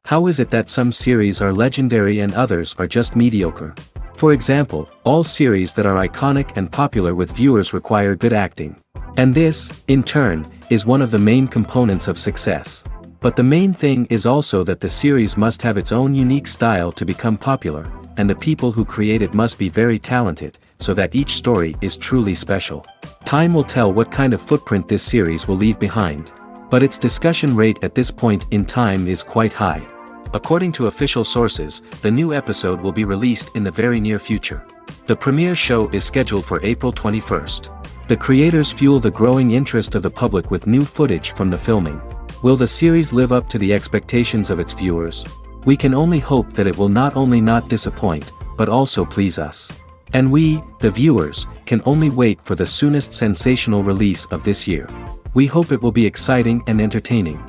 How is it that some series are legendary and others are just mediocre? For example, all series that are iconic and popular with viewers require good acting. And this, in turn, is one of the main components of success. But the main thing is also that the series must have its own unique style to become popular, and the people who create it must be very talented, so that each story is truly special. Time will tell what kind of footprint this series will leave behind. But its discussion rate at this point in time is quite high. According to official sources, the new episode will be released in the very near future. The premiere show is scheduled for April 21st. The creators fuel the growing interest of the public with new footage from the filming. Will the series live up to the expectations of its viewers? We can only hope that it will not only not disappoint, but also please us. And we, the viewers, can only wait for the soonest sensational release of this year. We hope it will be exciting and entertaining.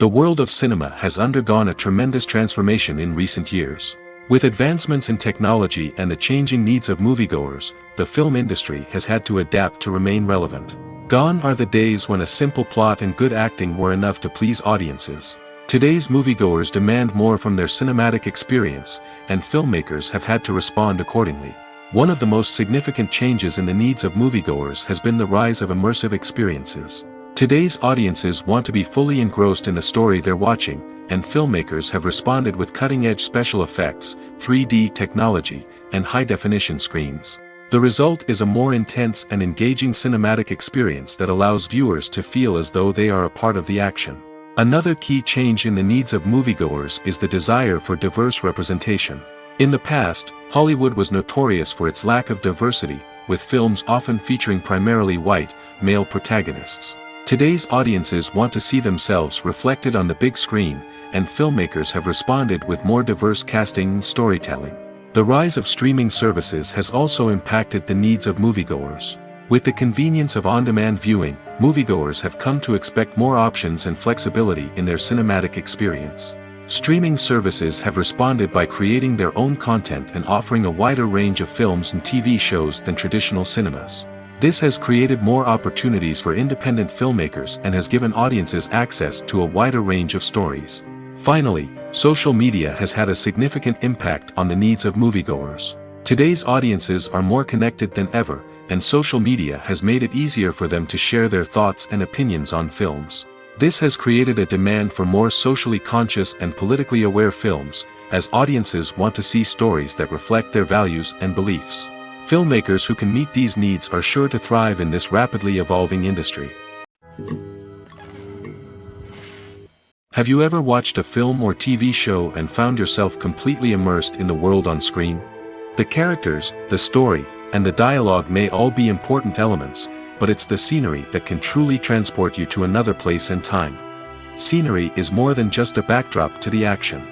The world of cinema has undergone a tremendous transformation in recent years. With advancements in technology and the changing needs of moviegoers, the film industry has had to adapt to remain relevant. Gone are the days when a simple plot and good acting were enough to please audiences. Today's moviegoers demand more from their cinematic experience, and filmmakers have had to respond accordingly. One of the most significant changes in the needs of moviegoers has been the rise of immersive experiences. Today's audiences want to be fully engrossed in the story they're watching, and filmmakers have responded with cutting-edge special effects, 3D technology, and high-definition screens. The result is a more intense and engaging cinematic experience that allows viewers to feel as though they are a part of the action. Another key change in the needs of moviegoers is the desire for diverse representation. In the past, Hollywood was notorious for its lack of diversity, with films often featuring primarily white, male protagonists. Today's audiences want to see themselves reflected on the big screen, and filmmakers have responded with more diverse casting and storytelling. The rise of streaming services has also impacted the needs of moviegoers. With the convenience of on-demand viewing, moviegoers have come to expect more options and flexibility in their cinematic experience. Streaming services have responded by creating their own content and offering a wider range of films and TV shows than traditional cinemas. This has created more opportunities for independent filmmakers and has given audiences access to a wider range of stories. Finally, social media has had a significant impact on the needs of moviegoers. Today's audiences are more connected than ever, and social media has made it easier for them to share their thoughts and opinions on films. This has created a demand for more socially conscious and politically aware films, as audiences want to see stories that reflect their values and beliefs. Filmmakers who can meet these needs are sure to thrive in this rapidly evolving industry. Have you ever watched a film or TV show and found yourself completely immersed in the world on screen? The characters, the story, and the dialogue may all be important elements, but it's the scenery that can truly transport you to another place and time. Scenery is more than just a backdrop to the action.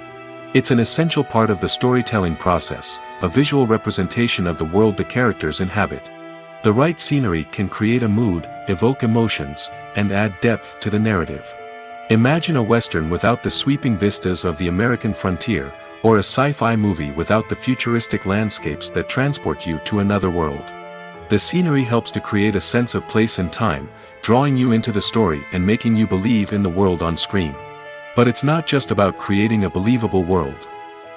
It's an essential part of the storytelling process, a visual representation of the world the characters inhabit. The right scenery can create a mood, evoke emotions, and add depth to the narrative. Imagine a Western without the sweeping vistas of the American frontier, or a sci-fi movie without the futuristic landscapes that transport you to another world. The scenery helps to create a sense of place and time, drawing you into the story and making you believe in the world on screen. But it's not just about creating a believable world.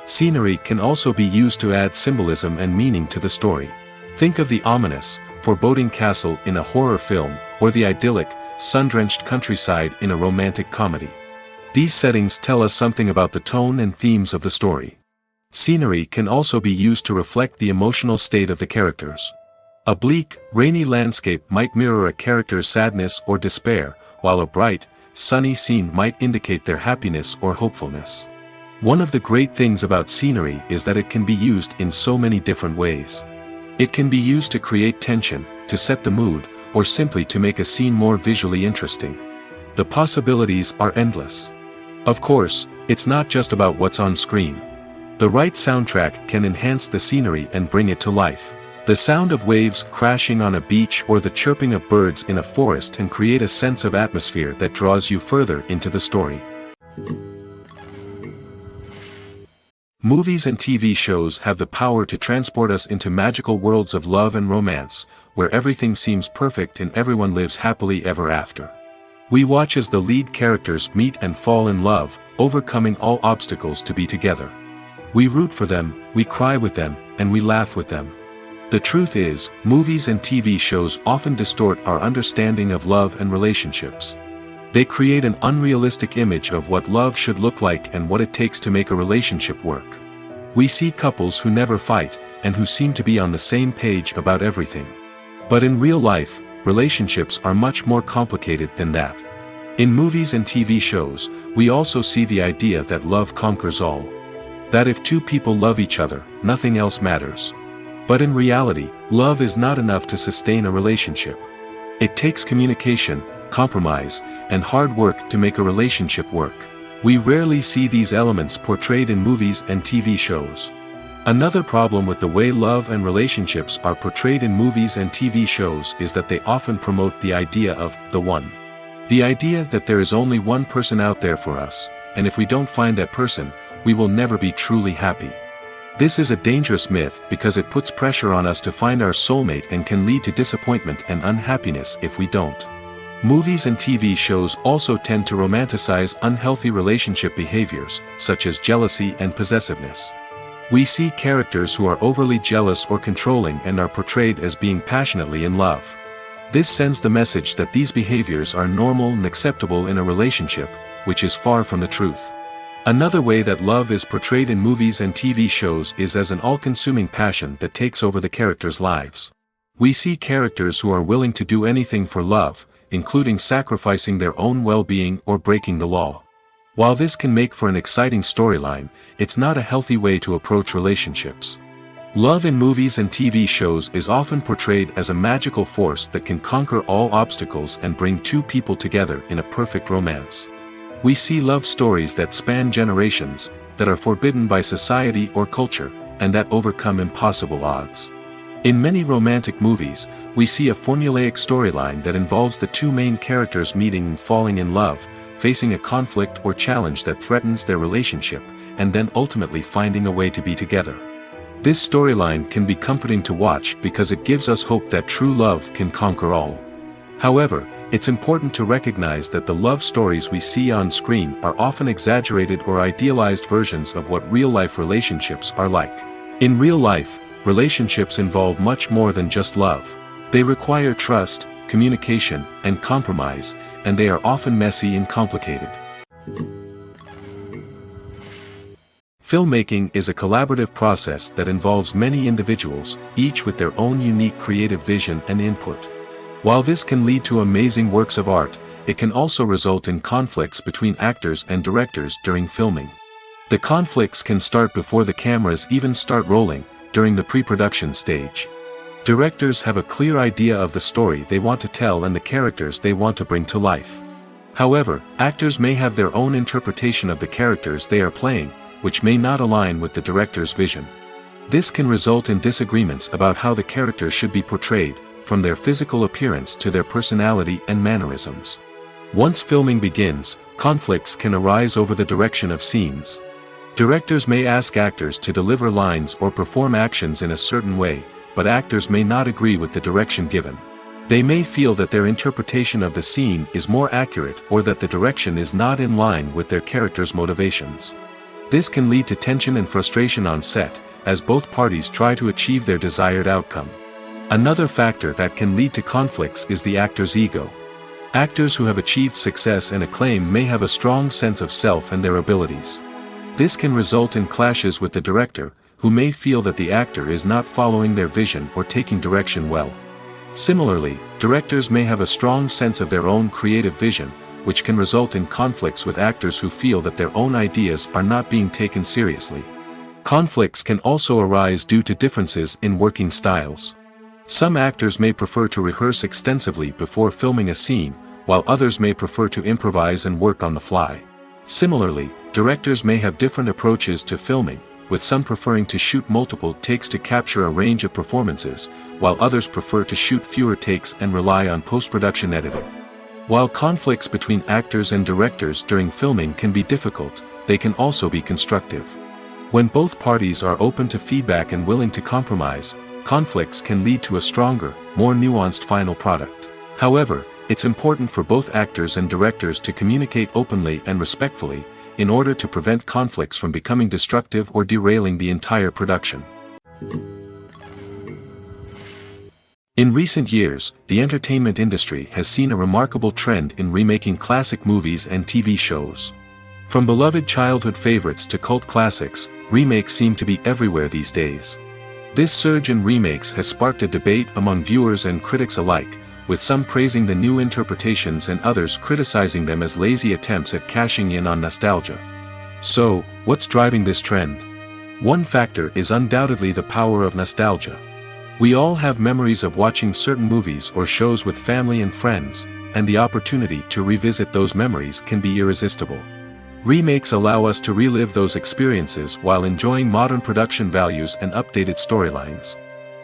Scenery can also be used to add symbolism and meaning to the story. Think of the ominous, foreboding castle in a horror film, or the idyllic, sun-drenched countryside in a romantic comedy. These settings tell us something about the tone and themes of the story. Scenery can also be used to reflect the emotional state of the characters. A bleak, rainy landscape might mirror a character's sadness or despair, while a bright, sunny scene might indicate their happiness or hopefulness. One of the great things about scenery is that it can be used in so many different ways. It can be used to create tension, to set the mood, or simply to make a scene more visually interesting. The possibilities are endless. Of course, it's not just about what's on screen. The right soundtrack can enhance the scenery and bring it to life. The sound of waves crashing on a beach or the chirping of birds in a forest can create a sense of atmosphere that draws you further into the story. Movies and TV shows have the power to transport us into magical worlds of love and romance, where everything seems perfect and everyone lives happily ever after. We watch as the lead characters meet and fall in love, overcoming all obstacles to be together. We root for them, we cry with them, and we laugh with them. The truth is, movies and TV shows often distort our understanding of love and relationships. They create an unrealistic image of what love should look like and what it takes to make a relationship work. We see couples who never fight, and who seem to be on the same page about everything. But in real life, relationships are much more complicated than that. In movies and TV shows, we also see the idea that love conquers all. That if two people love each other, nothing else matters. But in reality, love is not enough to sustain a relationship. It takes communication, compromise, and hard work to make a relationship work. We rarely see these elements portrayed in movies and TV shows. Another problem with the way love and relationships are portrayed in movies and TV shows is that they often promote the idea of the one. The idea that there is only one person out there for us, and if we don't find that person, we will never be truly happy. This is a dangerous myth because it puts pressure on us to find our soulmate and can lead to disappointment and unhappiness if we don't. Movies and TV shows also tend to romanticize unhealthy relationship behaviors, such as jealousy and possessiveness. We see characters who are overly jealous or controlling and are portrayed as being passionately in love. This sends the message that these behaviors are normal and acceptable in a relationship, which is far from the truth. Another way that love is portrayed in movies and TV shows is as an all-consuming passion that takes over the characters' lives. We see characters who are willing to do anything for love, including sacrificing their own well-being or breaking the law. While this can make for an exciting storyline, it's not a healthy way to approach relationships. Love in movies and TV shows is often portrayed as a magical force that can conquer all obstacles and bring two people together in a perfect romance. We see love stories that span generations, that are forbidden by society or culture, and that overcome impossible odds. In many romantic movies, we see a formulaic storyline that involves the two main characters meeting and falling in love, facing a conflict or challenge that threatens their relationship, and then ultimately finding a way to be together. This storyline can be comforting to watch because it gives us hope that true love can conquer all. However, it's important to recognize that the love stories we see on screen are often exaggerated or idealized versions of what real-life relationships are like. In real life, relationships involve much more than just love. They require trust, communication, and compromise, and they are often messy and complicated. Filmmaking is a collaborative process that involves many individuals, each with their own unique creative vision and input. While this can lead to amazing works of art, it can also result in conflicts between actors and directors during filming. The conflicts can start before the cameras even start rolling, during the pre-production stage. Directors have a clear idea of the story they want to tell and the characters they want to bring to life. However, actors may have their own interpretation of the characters they are playing, which may not align with the director's vision. This can result in disagreements about how the characters should be portrayed, from their physical appearance to their personality and mannerisms. Once filming begins, conflicts can arise over the direction of scenes. Directors may ask actors to deliver lines or perform actions in a certain way, but actors may not agree with the direction given. They may feel that their interpretation of the scene is more accurate or that the direction is not in line with their character's motivations. This can lead to tension and frustration on set, as both parties try to achieve their desired outcome. Another factor that can lead to conflicts is the actor's ego. Actors who have achieved success and acclaim may have a strong sense of self and their abilities. This can result in clashes with the director, who may feel that the actor is not following their vision or taking direction well. Similarly, directors may have a strong sense of their own creative vision, which can result in conflicts with actors who feel that their own ideas are not being taken seriously. Conflicts can also arise due to differences in working styles. Some actors may prefer to rehearse extensively before filming a scene, while others may prefer to improvise and work on the fly. Similarly, directors may have different approaches to filming, with some preferring to shoot multiple takes to capture a range of performances, while others prefer to shoot fewer takes and rely on post-production editing. While conflicts between actors and directors during filming can be difficult, they can also be constructive. When both parties are open to feedback and willing to compromise, conflicts can lead to a stronger, more nuanced final product. However, it's important for both actors and directors to communicate openly and respectfully, in order to prevent conflicts from becoming destructive or derailing the entire production. In recent years, the entertainment industry has seen a remarkable trend in remaking classic movies and TV shows. From beloved childhood favorites to cult classics, remakes seem to be everywhere these days. This surge in remakes has sparked a debate among viewers and critics alike, with some praising the new interpretations and others criticizing them as lazy attempts at cashing in on nostalgia. So, what's driving this trend? One factor is undoubtedly the power of nostalgia. We all have memories of watching certain movies or shows with family and friends, and the opportunity to revisit those memories can be irresistible. Remakes allow us to relive those experiences while enjoying modern production values and updated storylines.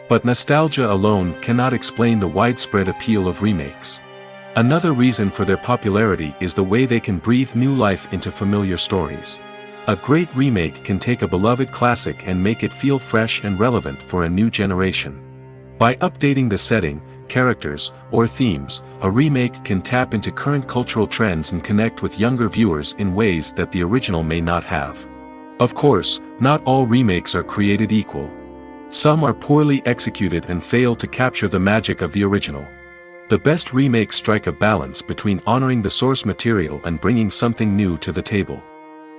But nostalgia alone cannot explain the widespread appeal of remakes. Another reason for their popularity is the way they can breathe new life into familiar stories. A great remake can take a beloved classic and make it feel fresh and relevant for a new generation. By updating the setting, characters, or themes, a remake can tap into current cultural trends and connect with younger viewers in ways that the original may not have. Of course, not all remakes are created equal. Some are poorly executed and fail to capture the magic of the original. The best remakes strike a balance between honoring the source material and bringing something new to the table.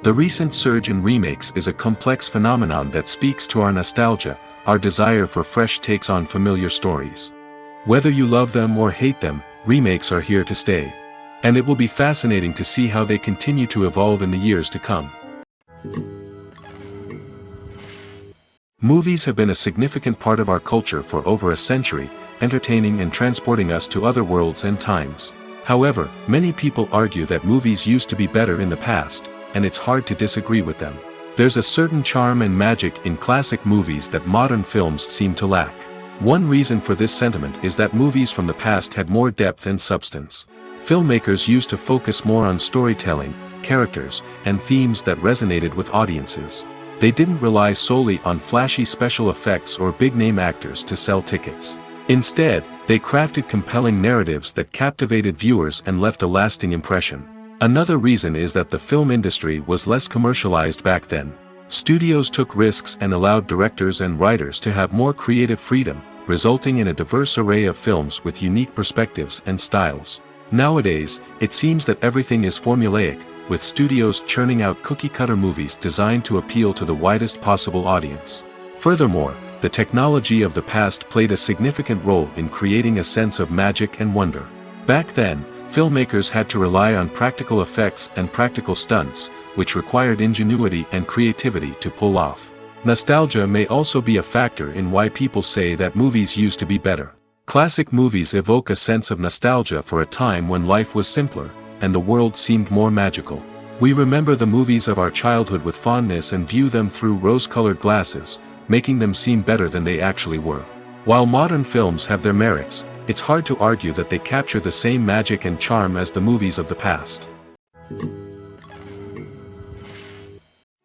The recent surge in remakes is a complex phenomenon that speaks to our nostalgia, our desire for fresh takes on familiar stories. Whether you love them or hate them, remakes are here to stay. And it will be fascinating to see how they continue to evolve in the years to come. Movies have been a significant part of our culture for over a century, entertaining and transporting us to other worlds and times. However, many people argue that movies used to be better in the past, and it's hard to disagree with them. There's a certain charm and magic in classic movies that modern films seem to lack. One reason for this sentiment is that movies from the past had more depth and substance. Filmmakers used to focus more on storytelling, characters, and themes that resonated with audiences. They didn't rely solely on flashy special effects or big-name actors to sell tickets. Instead, they crafted compelling narratives that captivated viewers and left a lasting impression. Another reason is that the film industry was less commercialized back then. Studios took risks and allowed directors and writers to have more creative freedom, resulting in a diverse array of films with unique perspectives and styles. Nowadays, it seems that everything is formulaic, with studios churning out cookie-cutter movies designed to appeal to the widest possible audience. Furthermore, the technology of the past played a significant role in creating a sense of magic and wonder. Back then, filmmakers had to rely on practical effects and practical stunts, which required ingenuity and creativity to pull off. Nostalgia may also be a factor in why people say that movies used to be better. Classic movies evoke a sense of nostalgia for a time when life was simpler, and the world seemed more magical. We remember the movies of our childhood with fondness and view them through rose-colored glasses, making them seem better than they actually were. While modern films have their merits, it's hard to argue that they capture the same magic and charm as the movies of the past.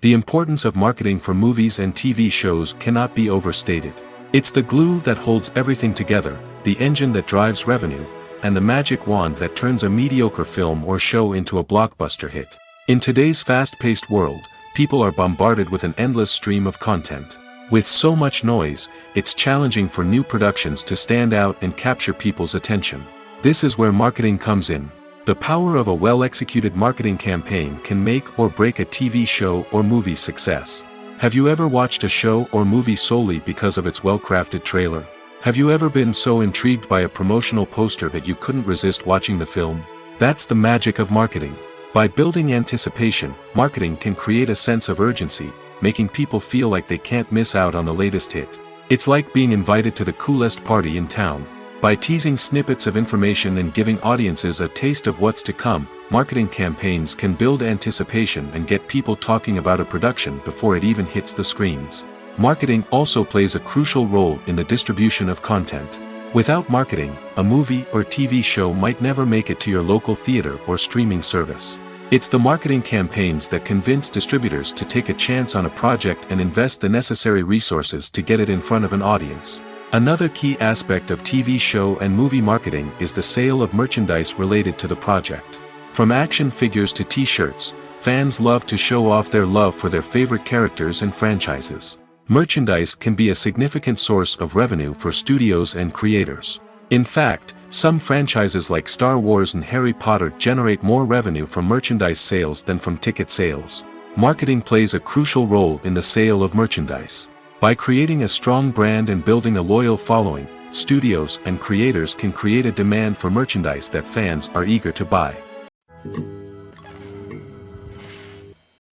The importance of marketing for movies and TV shows cannot be overstated. It's the glue that holds everything together, the engine that drives revenue, and the magic wand that turns a mediocre film or show into a blockbuster hit. In today's fast-paced world, people are bombarded with an endless stream of content. With so much noise, it's challenging for new productions to stand out and capture people's attention. This is where marketing comes in. The power of a well-executed marketing campaign can make or break a TV show or movie's success. Have you ever watched a show or movie solely because of its well-crafted trailer? Have you ever been so intrigued by a promotional poster that you couldn't resist watching the film? That's the magic of marketing. By building anticipation, marketing can create a sense of urgency, making people feel like they can't miss out on the latest hit. It's like being invited to the coolest party in town. By teasing snippets of information and giving audiences a taste of what's to come, marketing campaigns can build anticipation and get people talking about a production before it even hits the screens. Marketing also plays a crucial role in the distribution of content. Without marketing, a movie or TV show might never make it to your local theater or streaming service. It's the marketing campaigns that convince distributors to take a chance on a project and invest the necessary resources to get it in front of an audience. Another key aspect of TV show and movie marketing is the sale of merchandise related to the project. From action figures to t-shirts, fans love to show off their love for their favorite characters and franchises. Merchandise can be a significant source of revenue for studios and creators. In fact, some franchises like Star Wars and Harry Potter generate more revenue from merchandise sales than from ticket sales. Marketing plays a crucial role in the sale of merchandise. By creating a strong brand and building a loyal following, studios and creators can create a demand for merchandise that fans are eager to buy.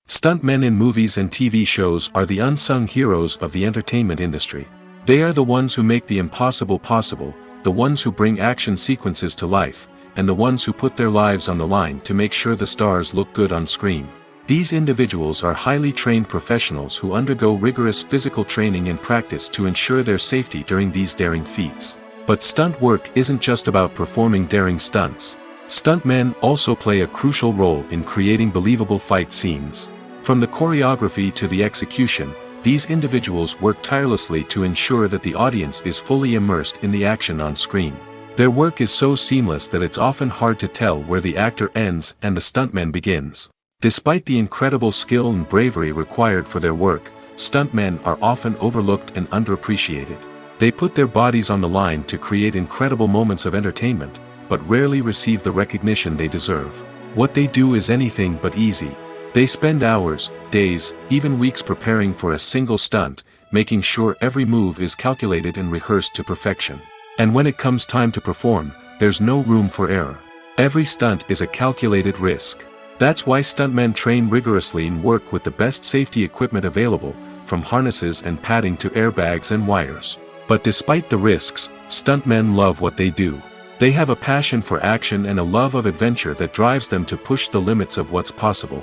Stuntmen in movies and TV shows are the unsung heroes of the entertainment industry. They are the ones who make the impossible possible, the ones who bring action sequences to life, and the ones who put their lives on the line to make sure the stars look good on screen. These individuals are highly trained professionals who undergo rigorous physical training and practice to ensure their safety during these daring feats. But stunt work isn't just about performing daring stunts. Stuntmen also play a crucial role in creating believable fight scenes. From the choreography to the execution, these individuals work tirelessly to ensure that the audience is fully immersed in the action on screen. Their work is so seamless that it's often hard to tell where the actor ends and the stuntman begins. Despite the incredible skill and bravery required for their work, stuntmen are often overlooked and underappreciated. They put their bodies on the line to create incredible moments of entertainment, but rarely receive the recognition they deserve. What they do is anything but easy. They spend hours, days, even weeks preparing for a single stunt, making sure every move is calculated and rehearsed to perfection. And when it comes time to perform, there's no room for error. Every stunt is a calculated risk. That's why stuntmen train rigorously and work with the best safety equipment available, from harnesses and padding to airbags and wires. But despite the risks, stuntmen love what they do. They have a passion for action and a love of adventure that drives them to push the limits of what's possible.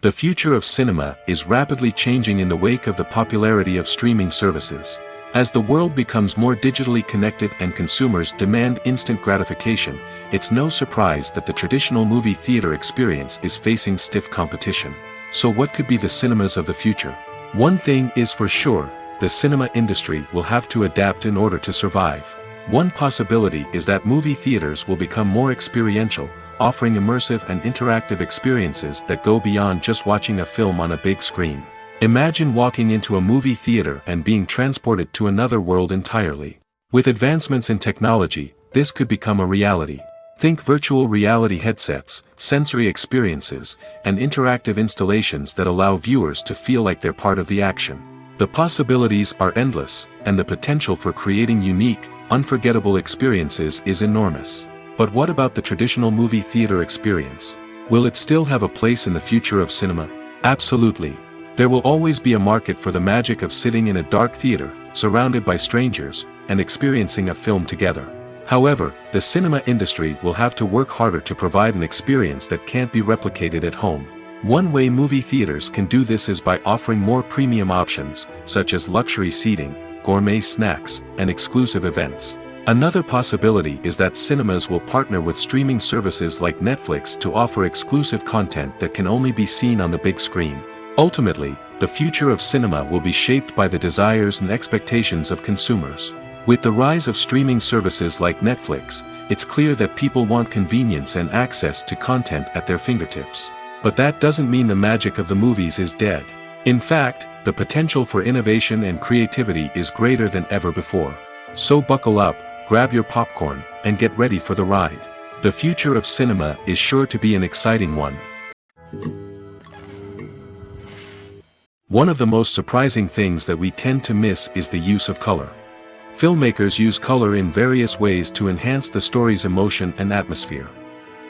The future of cinema is rapidly changing in the wake of the popularity of streaming services. As the world becomes more digitally connected and consumers demand instant gratification, it's no surprise that the traditional movie theater experience is facing stiff competition. So what could be the cinemas of the future? One thing is for sure, the cinema industry will have to adapt in order to survive. One possibility is that movie theaters will become more experiential, offering immersive and interactive experiences that go beyond just watching a film on a big screen. Imagine walking into a movie theater and being transported to another world entirely. With advancements in technology, this could become a reality. Think virtual reality headsets, sensory experiences, and interactive installations that allow viewers to feel like they're part of the action. The possibilities are endless, and the potential for creating unique, unforgettable experiences is enormous. But what about the traditional movie theater experience? Will it still have a place in the future of cinema? Absolutely. There will always be a market for the magic of sitting in a dark theater, surrounded by strangers, and experiencing a film together. However, the cinema industry will have to work harder to provide an experience that can't be replicated at home. One way movie theaters can do this is by offering more premium options, such as luxury seating, gourmet snacks, and exclusive events. Another possibility is that cinemas will partner with streaming services like Netflix to offer exclusive content that can only be seen on the big screen. Ultimately, the future of cinema will be shaped by the desires and expectations of consumers. With the rise of streaming services like Netflix, it's clear that people want convenience and access to content at their fingertips. But that doesn't mean the magic of the movies is dead. In fact, the potential for innovation and creativity is greater than ever before. So buckle up, grab your popcorn, and get ready for the ride. The future of cinema is sure to be an exciting one. One of the most surprising things that we tend to miss is the use of color. Filmmakers use color in various ways to enhance the story's emotion and atmosphere.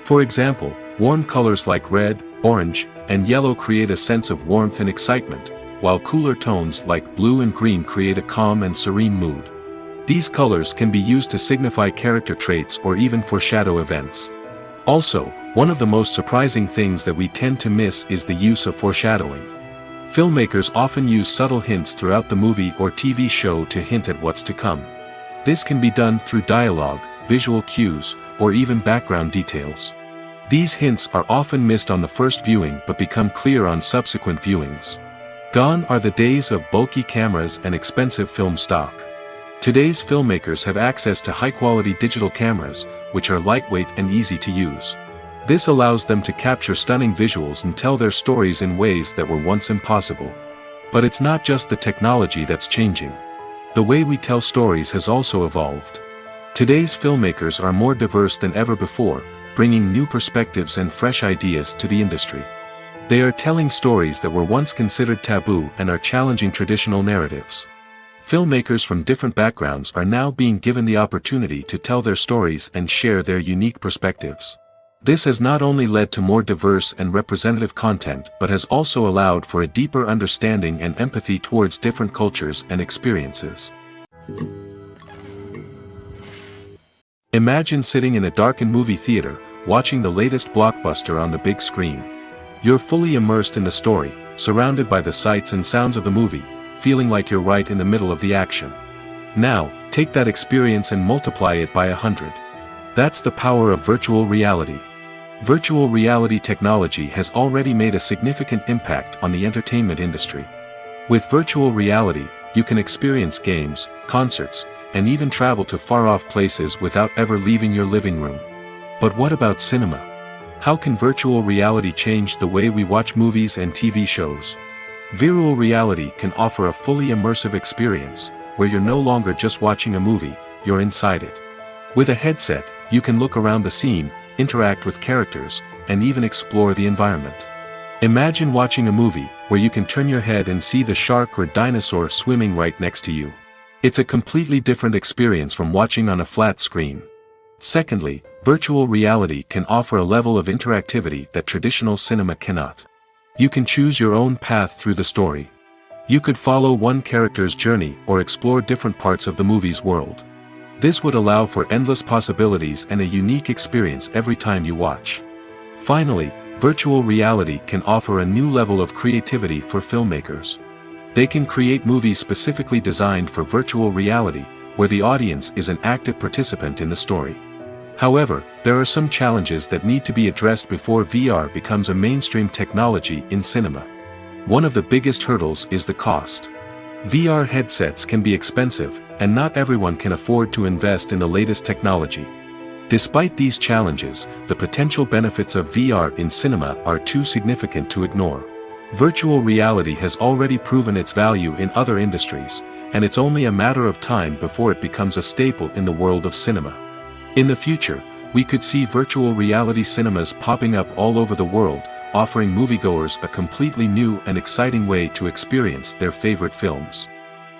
For example, warm colors like red, orange, and yellow create a sense of warmth and excitement, while cooler tones like blue and green create a calm and serene mood. These colors can be used to signify character traits or even foreshadow events. Also, one of the most surprising things that we tend to miss is the use of foreshadowing. Filmmakers often use subtle hints throughout the movie or TV show to hint at what's to come. This can be done through dialogue, visual cues, or even background details. These hints are often missed on the first viewing but become clear on subsequent viewings. Gone are the days of bulky cameras and expensive film stock. Today's filmmakers have access to high-quality digital cameras, which are lightweight and easy to use. This allows them to capture stunning visuals and tell their stories in ways that were once impossible. But it's not just the technology that's changing. The way we tell stories has also evolved. Today's filmmakers are more diverse than ever before, bringing new perspectives and fresh ideas to the industry. They are telling stories that were once considered taboo and are challenging traditional narratives. Filmmakers from different backgrounds are now being given the opportunity to tell their stories and share their unique perspectives. This has not only led to more diverse and representative content but has also allowed for a deeper understanding and empathy towards different cultures and experiences. Imagine sitting in a darkened movie theater, watching the latest blockbuster on the big screen. You're fully immersed in the story, surrounded by the sights and sounds of the movie, feeling like you're right in the middle of the action. Now, take that experience and multiply it by 100. That's the power of virtual reality. Virtual reality technology has already made a significant impact on the entertainment industry. With virtual reality, you can experience games, concerts, and even travel to far-off places without ever leaving your living room. But what about cinema? How can virtual reality change the way we watch movies and TV shows? Virtual reality can offer a fully immersive experience, where you're no longer just watching a movie, you're inside it. With a headset, you can look around the scene, interact with characters, and even explore the environment. Imagine watching a movie, where you can turn your head and see the shark or dinosaur swimming right next to you. It's a completely different experience from watching on a flat screen. Secondly, virtual reality can offer a level of interactivity that traditional cinema cannot. You can choose your own path through the story. You could follow one character's journey or explore different parts of the movie's world. This would allow for endless possibilities and a unique experience every time you watch. Finally, virtual reality can offer a new level of creativity for filmmakers. They can create movies specifically designed for virtual reality, where the audience is an active participant in the story. However, there are some challenges that need to be addressed before VR becomes a mainstream technology in cinema. One of the biggest hurdles is the cost. VR headsets can be expensive, and not everyone can afford to invest in the latest technology. Despite these challenges, the potential benefits of VR in cinema are too significant to ignore. Virtual reality has already proven its value in other industries, and it's only a matter of time before it becomes a staple in the world of cinema. In the future, we could see virtual reality cinemas popping up all over the world, offering moviegoers a completely new and exciting way to experience their favorite films.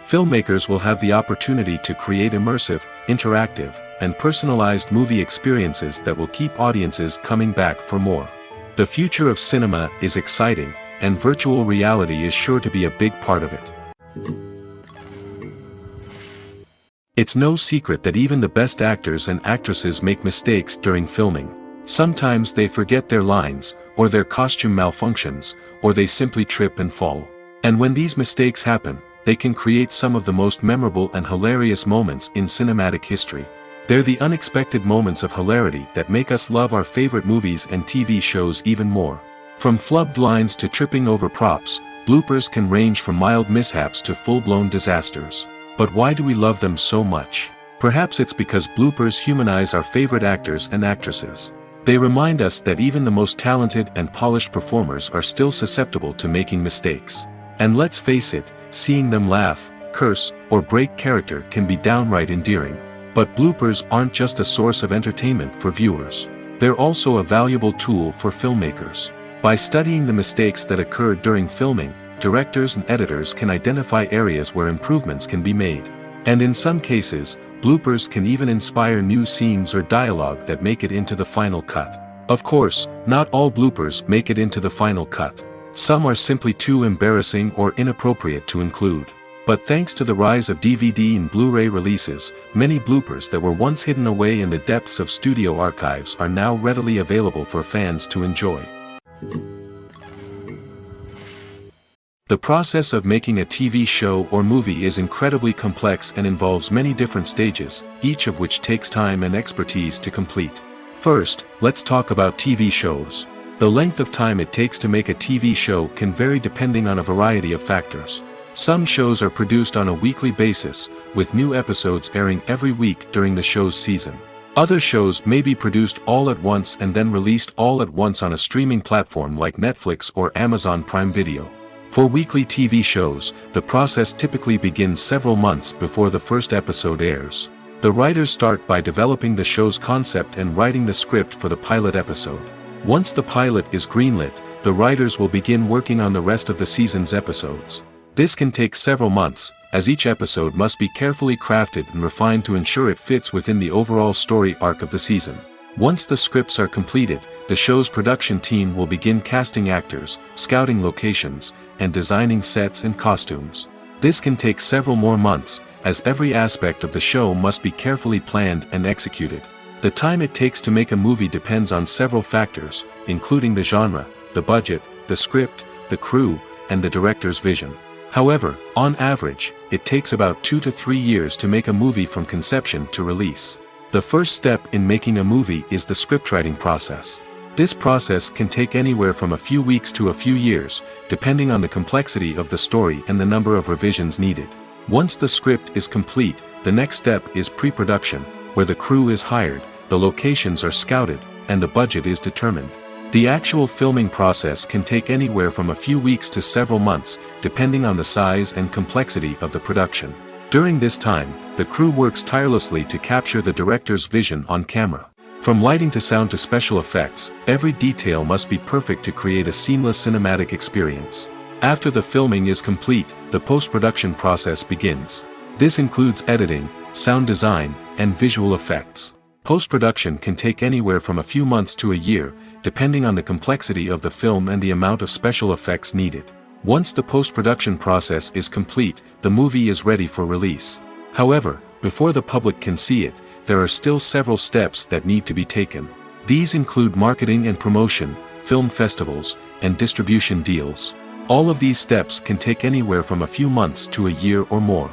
Filmmakers will have the opportunity to create immersive, interactive, and personalized movie experiences that will keep audiences coming back for more. The future of cinema is exciting, and virtual reality is sure to be a big part of it. It's no secret that even the best actors and actresses make mistakes during filming. Sometimes they forget their lines, or their costume malfunctions, or they simply trip and fall. And when these mistakes happen, they can create some of the most memorable and hilarious moments in cinematic history. They're the unexpected moments of hilarity that make us love our favorite movies and TV shows even more. From flubbed lines to tripping over props, bloopers can range from mild mishaps to full-blown disasters. But why do we love them so much? Perhaps it's because bloopers humanize our favorite actors and actresses. They remind us that even the most talented and polished performers are still susceptible to making mistakes. And let's face it, seeing them laugh, curse, or break character can be downright endearing. But bloopers aren't just a source of entertainment for viewers. They're also a valuable tool for filmmakers. By studying the mistakes that occurred during filming, directors and editors can identify areas where improvements can be made. And in some cases, bloopers can even inspire new scenes or dialogue that make it into the final cut. Of course, not all bloopers make it into the final cut. Some are simply too embarrassing or inappropriate to include. But thanks to the rise of DVD and Blu-ray releases, many bloopers that were once hidden away in the depths of studio archives are now readily available for fans to enjoy. The process of making a TV show or movie is incredibly complex and involves many different stages, each of which takes time and expertise to complete. First, let's talk about TV shows. The length of time it takes to make a TV show can vary depending on a variety of factors. Some shows are produced on a weekly basis, with new episodes airing every week during the show's season. Other shows may be produced all at once and then released all at once on a streaming platform like Netflix or Amazon Prime Video. For weekly TV shows, the process typically begins several months before the first episode airs. The writers start by developing the show's concept and writing the script for the pilot episode. Once the pilot is greenlit, the writers will begin working on the rest of the season's episodes. This can take several months, as each episode must be carefully crafted and refined to ensure it fits within the overall story arc of the season. Once the scripts are completed, the show's production team will begin casting actors, scouting locations, and designing sets and costumes. This can take several more months, as every aspect of the show must be carefully planned and executed. The time it takes to make a movie depends on several factors, including the genre, the budget, the script, the crew, and the director's vision. However, on average, it takes about 2 to 3 years to make a movie from conception to release. The first step in making a movie is the scriptwriting process. This process can take anywhere from a few weeks to a few years, depending on the complexity of the story and the number of revisions needed. Once the script is complete, the next step is pre-production, where the crew is hired, the locations are scouted, and the budget is determined. The actual filming process can take anywhere from a few weeks to several months, depending on the size and complexity of the production. During this time, the crew works tirelessly to capture the director's vision on camera. From lighting to sound to special effects, every detail must be perfect to create a seamless cinematic experience. After the filming is complete, the post-production process begins. This includes editing, sound design, and visual effects. Post-production can take anywhere from a few months to a year, depending on the complexity of the film and the amount of special effects needed. Once the post-production process is complete, the movie is ready for release. However, before the public can see it, there are still several steps that need to be taken. These include marketing and promotion, film festivals, and distribution deals. All of these steps can take anywhere from a few months to a year or more.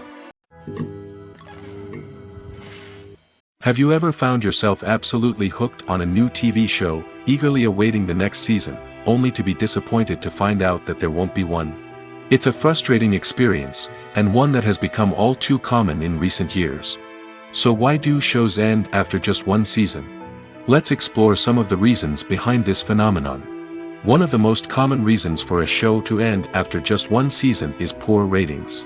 Have you ever found yourself absolutely hooked on a new TV show, eagerly awaiting the next season, only to be disappointed to find out that there won't be one? It's a frustrating experience, and one that has become all too common in recent years. So why do shows end after just one season? Let's explore some of the reasons behind this phenomenon. One of the most common reasons for a show to end after just one season is poor ratings.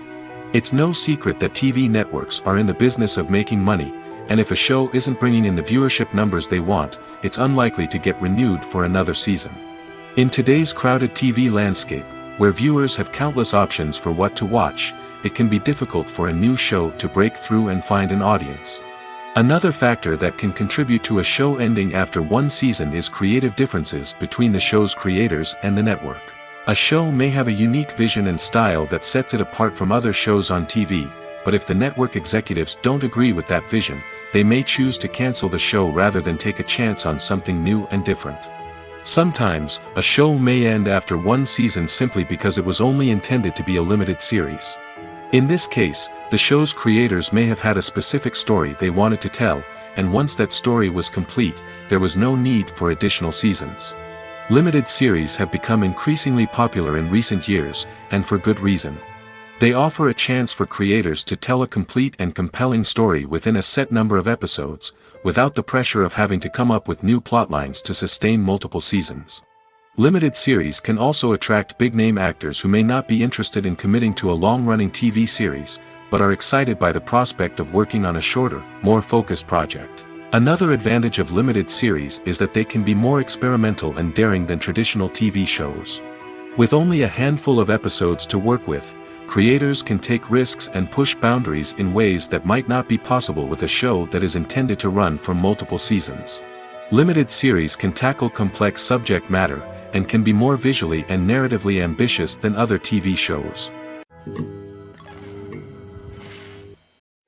It's no secret that TV networks are in the business of making money, and if a show isn't bringing in the viewership numbers they want, it's unlikely to get renewed for another season. In today's crowded TV landscape, where viewers have countless options for what to watch, it can be difficult for a new show to break through and find an audience. Another factor that can contribute to a show ending after one season is creative differences between the show's creators and the network. A show may have a unique vision and style that sets it apart from other shows on TV, but if the network executives don't agree with that vision, they may choose to cancel the show rather than take a chance on something new and different. Sometimes, a show may end after one season simply because it was only intended to be a limited series. In this case, the show's creators may have had a specific story they wanted to tell, and once that story was complete, there was no need for additional seasons. Limited series have become increasingly popular in recent years, and for good reason. They offer a chance for creators to tell a complete and compelling story within a set number of episodes, without the pressure of having to come up with new plotlines to sustain multiple seasons. Limited series can also attract big-name actors who may not be interested in committing to a long-running TV series, but are excited by the prospect of working on a shorter, more focused project. Another advantage of limited series is that they can be more experimental and daring than traditional TV shows. With only a handful of episodes to work with, creators can take risks and push boundaries in ways that might not be possible with a show that is intended to run for multiple seasons. Limited series can tackle complex subject matter, and can be more visually and narratively ambitious than other TV shows.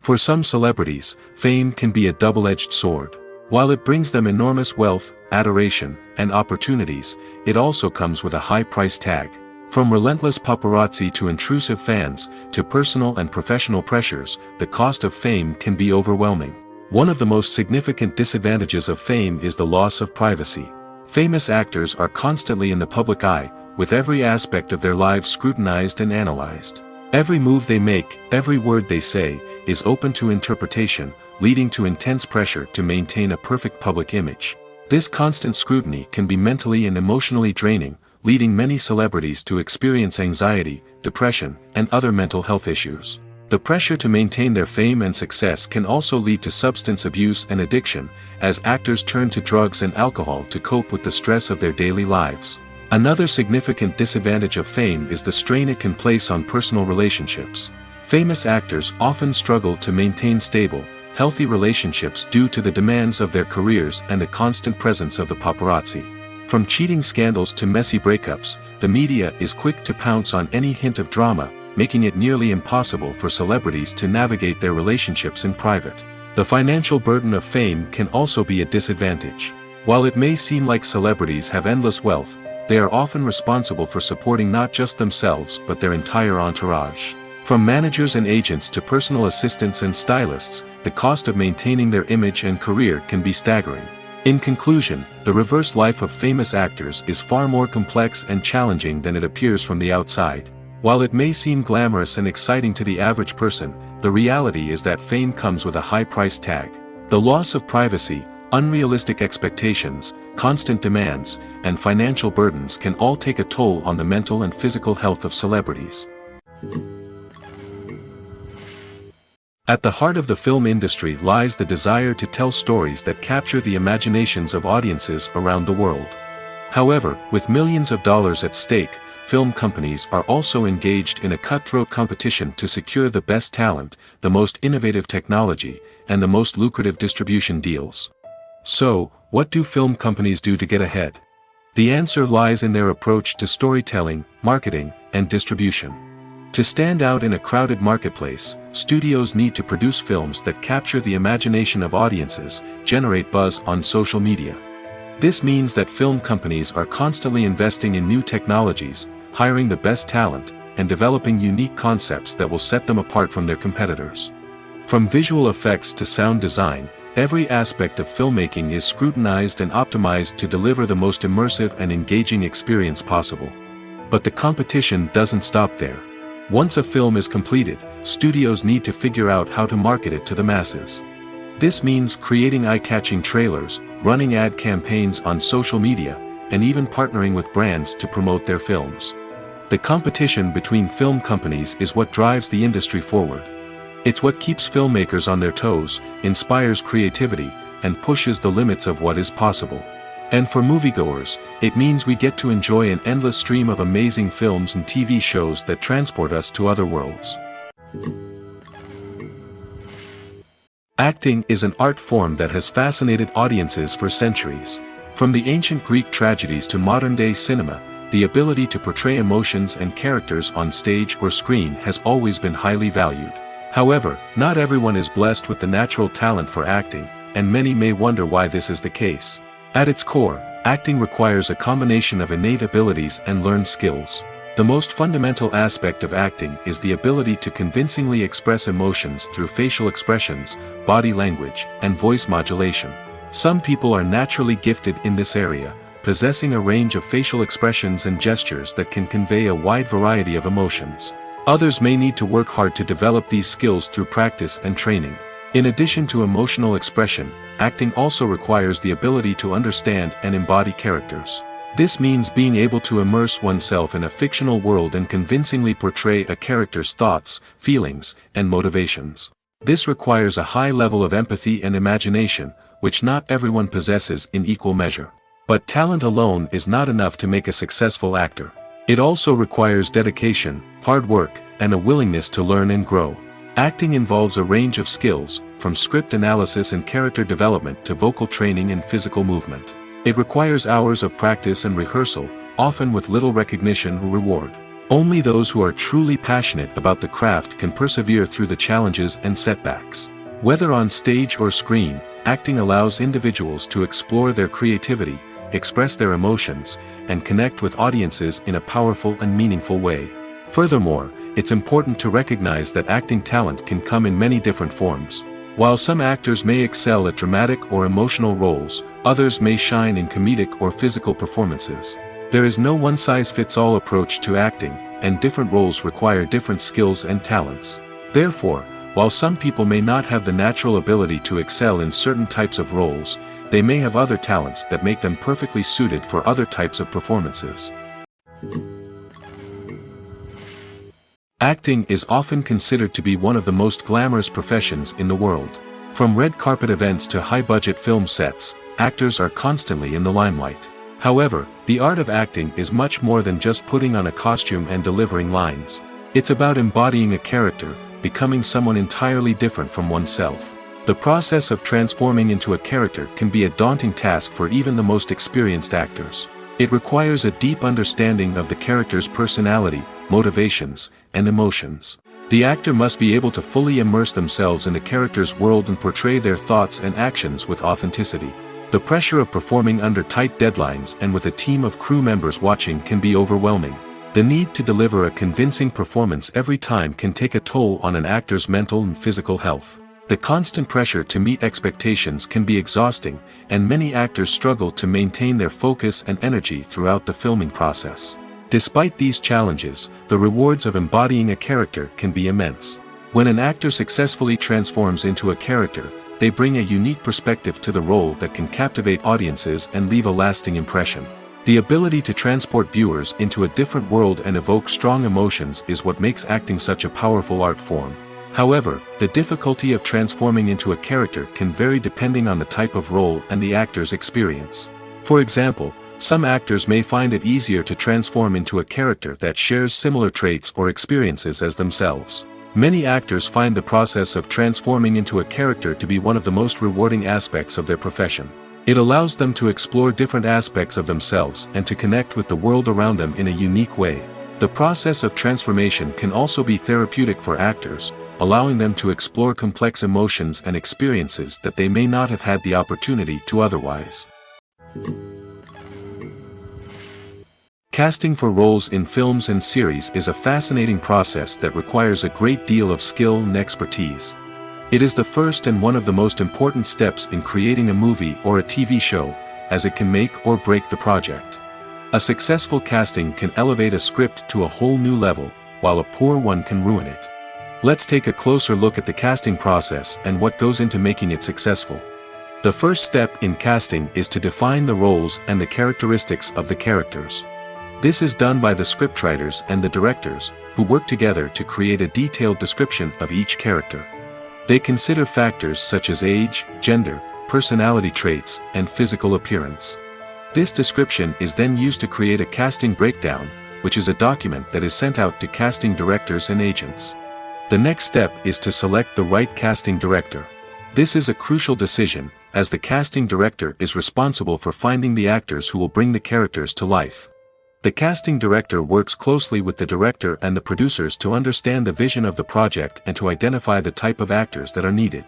For some celebrities, fame can be a double-edged sword. While it brings them enormous wealth, adoration, and opportunities, it also comes with a high price tag. From relentless paparazzi to intrusive fans, to personal and professional pressures, the cost of fame can be overwhelming. One of the most significant disadvantages of fame is the loss of privacy. Famous actors are constantly in the public eye, with every aspect of their lives scrutinized and analyzed. Every move they make, every word they say, is open to interpretation, leading to intense pressure to maintain a perfect public image. This constant scrutiny can be mentally and emotionally draining, leading many celebrities to experience anxiety, depression, and other mental health issues. The pressure to maintain their fame and success can also lead to substance abuse and addiction, as actors turn to drugs and alcohol to cope with the stress of their daily lives. Another significant disadvantage of fame is the strain it can place on personal relationships. Famous actors often struggle to maintain stable, healthy relationships due to the demands of their careers and the constant presence of the paparazzi. From cheating scandals to messy breakups, the media is quick to pounce on any hint of drama, making it nearly impossible for celebrities to navigate their relationships in private. The financial burden of fame can also be a disadvantage. While it may seem like celebrities have endless wealth, they are often responsible for supporting not just themselves but their entire entourage. From managers and agents to personal assistants and stylists, the cost of maintaining their image and career can be staggering. In conclusion, the reverse life of famous actors is far more complex and challenging than it appears from the outside. While it may seem glamorous and exciting to the average person, the reality is that fame comes with a high price tag. The loss of privacy, unrealistic expectations, constant demands, and financial burdens can all take a toll on the mental and physical health of celebrities. At the heart of the film industry lies the desire to tell stories that capture the imaginations of audiences around the world. However, with millions of dollars at stake, film companies are also engaged in a cutthroat competition to secure the best talent, the most innovative technology, and the most lucrative distribution deals. So, what do film companies do to get ahead? The answer lies in their approach to storytelling, marketing, and distribution. To stand out in a crowded marketplace, studios need to produce films that capture the imagination of audiences, generate buzz on social media. This means that film companies are constantly investing in new technologies, hiring the best talent, and developing unique concepts that will set them apart from their competitors. From visual effects to sound design, every aspect of filmmaking is scrutinized and optimized to deliver the most immersive and engaging experience possible. But the competition doesn't stop there. Once a film is completed, studios need to figure out how to market it to the masses. This means creating eye-catching trailers, running ad campaigns on social media, and even partnering with brands to promote their films. The competition between film companies is what drives the industry forward. It's what keeps filmmakers on their toes, inspires creativity, and pushes the limits of what is possible. And for moviegoers, it means we get to enjoy an endless stream of amazing films and TV shows that transport us to other worlds. Acting is an art form that has fascinated audiences for centuries. From the ancient Greek tragedies to modern-day cinema, the ability to portray emotions and characters on stage or screen has always been highly valued. However, not everyone is blessed with the natural talent for acting, and many may wonder why this is the case. At its core, acting requires a combination of innate abilities and learned skills. The most fundamental aspect of acting is the ability to convincingly express emotions through facial expressions, body language, and voice modulation. Some people are naturally gifted in this area, possessing a range of facial expressions and gestures that can convey a wide variety of emotions. Others may need to work hard to develop these skills through practice and training. In addition to emotional expression, acting also requires the ability to understand and embody characters. This means being able to immerse oneself in a fictional world and convincingly portray a character's thoughts, feelings, and motivations. This requires a high level of empathy and imagination, which not everyone possesses in equal measure. But talent alone is not enough to make a successful actor. It also requires dedication, hard work, and a willingness to learn and grow. Acting involves a range of skills, from script analysis and character development to vocal training and physical movement. It requires hours of practice and rehearsal, often with little recognition or reward. Only those who are truly passionate about the craft can persevere through the challenges and setbacks. Whether on stage or screen, acting allows individuals to explore their creativity, express their emotions, and connect with audiences in a powerful and meaningful way. Furthermore, it's important to recognize that acting talent can come in many different forms. While some actors may excel at dramatic or emotional roles, others may shine in comedic or physical performances. There is no one-size-fits-all approach to acting, and different roles require different skills and talents. Therefore, while some people may not have the natural ability to excel in certain types of roles, they may have other talents that make them perfectly suited for other types of performances. Acting is often considered to be one of the most glamorous professions in the world. From red carpet events to high-budget film sets, actors are constantly in the limelight. However, the art of acting is much more than just putting on a costume and delivering lines. It's about embodying a character, becoming someone entirely different from oneself. The process of transforming into a character can be a daunting task for even the most experienced actors. It requires a deep understanding of the character's personality, motivations, and emotions. The actor must be able to fully immerse themselves in the character's world and portray their thoughts and actions with authenticity. The pressure of performing under tight deadlines and with a team of crew members watching can be overwhelming. The need to deliver a convincing performance every time can take a toll on an actor's mental and physical health. The constant pressure to meet expectations can be exhausting, and many actors struggle to maintain their focus and energy throughout the filming process. Despite these challenges, the rewards of embodying a character can be immense. When an actor successfully transforms into a character, they bring a unique perspective to the role that can captivate audiences and leave a lasting impression. The ability to transport viewers into a different world and evoke strong emotions is what makes acting such a powerful art form. However, the difficulty of transforming into a character can vary depending on the type of role and the actor's experience. For example, some actors may find it easier to transform into a character that shares similar traits or experiences as themselves. Many actors find the process of transforming into a character to be one of the most rewarding aspects of their profession. It allows them to explore different aspects of themselves and to connect with the world around them in a unique way. The process of transformation can also be therapeutic for actors, allowing them to explore complex emotions and experiences that they may not have had the opportunity to otherwise. Casting for roles in films and series is a fascinating process that requires a great deal of skill and expertise. It is the first and one of the most important steps in creating a movie or a TV show, as it can make or break the project. A successful casting can elevate a script to a whole new level, while a poor one can ruin it. Let's take a closer look at the casting process and what goes into making it successful. The first step in casting is to define the roles and the characteristics of the characters. This is done by the scriptwriters and the directors, who work together to create a detailed description of each character. They consider factors such as age, gender, personality traits, and physical appearance. This description is then used to create a casting breakdown, which is a document that is sent out to casting directors and agents. The next step is to select the right casting director. This is a crucial decision, as the casting director is responsible for finding the actors who will bring the characters to life. The casting director works closely with the director and the producers to understand the vision of the project and to identify the type of actors that are needed.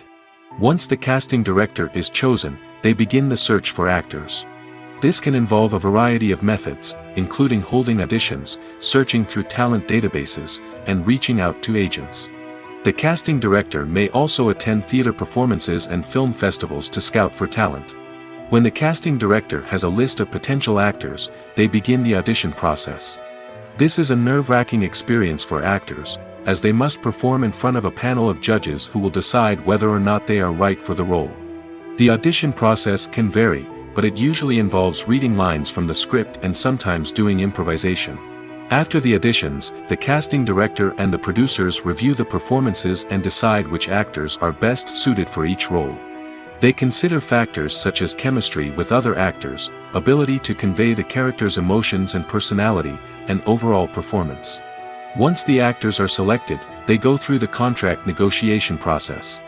Once the casting director is chosen, they begin the search for actors. This can involve a variety of methods, including holding auditions, searching through talent databases, and reaching out to agents. The casting director may also attend theater performances and film festivals to scout for talent. When the casting director has a list of potential actors, they begin the audition process. This is a nerve-wracking experience for actors, as they must perform in front of a panel of judges who will decide whether or not they are right for the role. The audition process can vary, but it usually involves reading lines from the script and sometimes doing improvisation. After the auditions, the casting director and the producers review the performances and decide which actors are best suited for each role. They consider factors such as chemistry with other actors, ability to convey the character's emotions and personality, and overall performance. Once the actors are selected, they go through the contract negotiation process.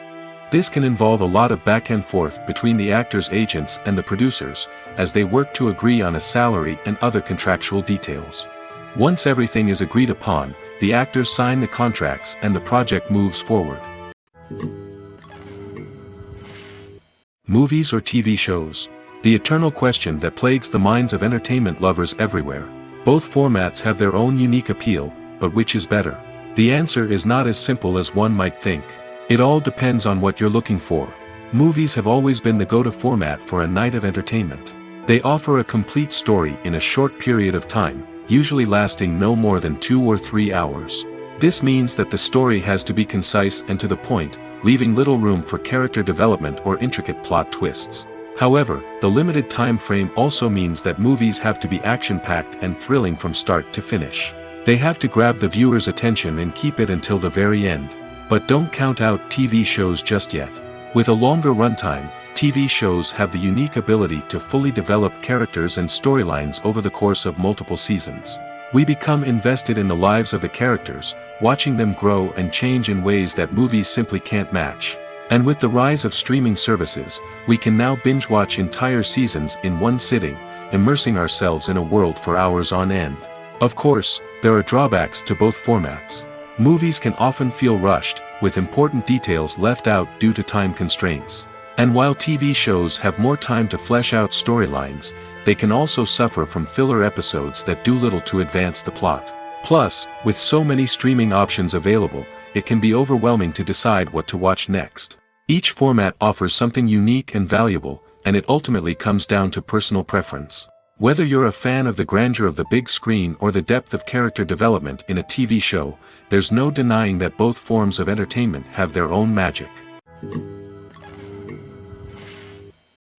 This can involve a lot of back and forth between the actors' agents and the producers, as they work to agree on a salary and other contractual details. Once everything is agreed upon, the actors sign the contracts and the project moves forward. Movies or TV shows? The eternal question that plagues the minds of entertainment lovers everywhere. Both formats have their own unique appeal, but which is better? The answer is not as simple as one might think. It all depends on what you're looking for. Movies have always been the go-to format for a night of entertainment. They offer a complete story in a short period of time, usually lasting no more than 2 or 3 hours. This means that the story has to be concise and to the point, leaving little room for character development or intricate plot twists. However, the limited time frame also means that movies have to be action-packed and thrilling from start to finish. They have to grab the viewer's attention and keep it until the very end. But don't count out TV shows just yet. With a longer runtime, TV shows have the unique ability to fully develop characters and storylines over the course of multiple seasons. We become invested in the lives of the characters, watching them grow and change in ways that movies simply can't match. And with the rise of streaming services, we can now binge-watch entire seasons in one sitting, immersing ourselves in a world for hours on end. Of course, there are drawbacks to both formats. Movies can often feel rushed, with important details left out due to time constraints. And while TV shows have more time to flesh out storylines, they can also suffer from filler episodes that do little to advance the plot. Plus, with so many streaming options available, it can be overwhelming to decide what to watch next. Each format offers something unique and valuable, and it ultimately comes down to personal preference. Whether you're a fan of the grandeur of the big screen or the depth of character development in a TV show, there's no denying that both forms of entertainment have their own magic.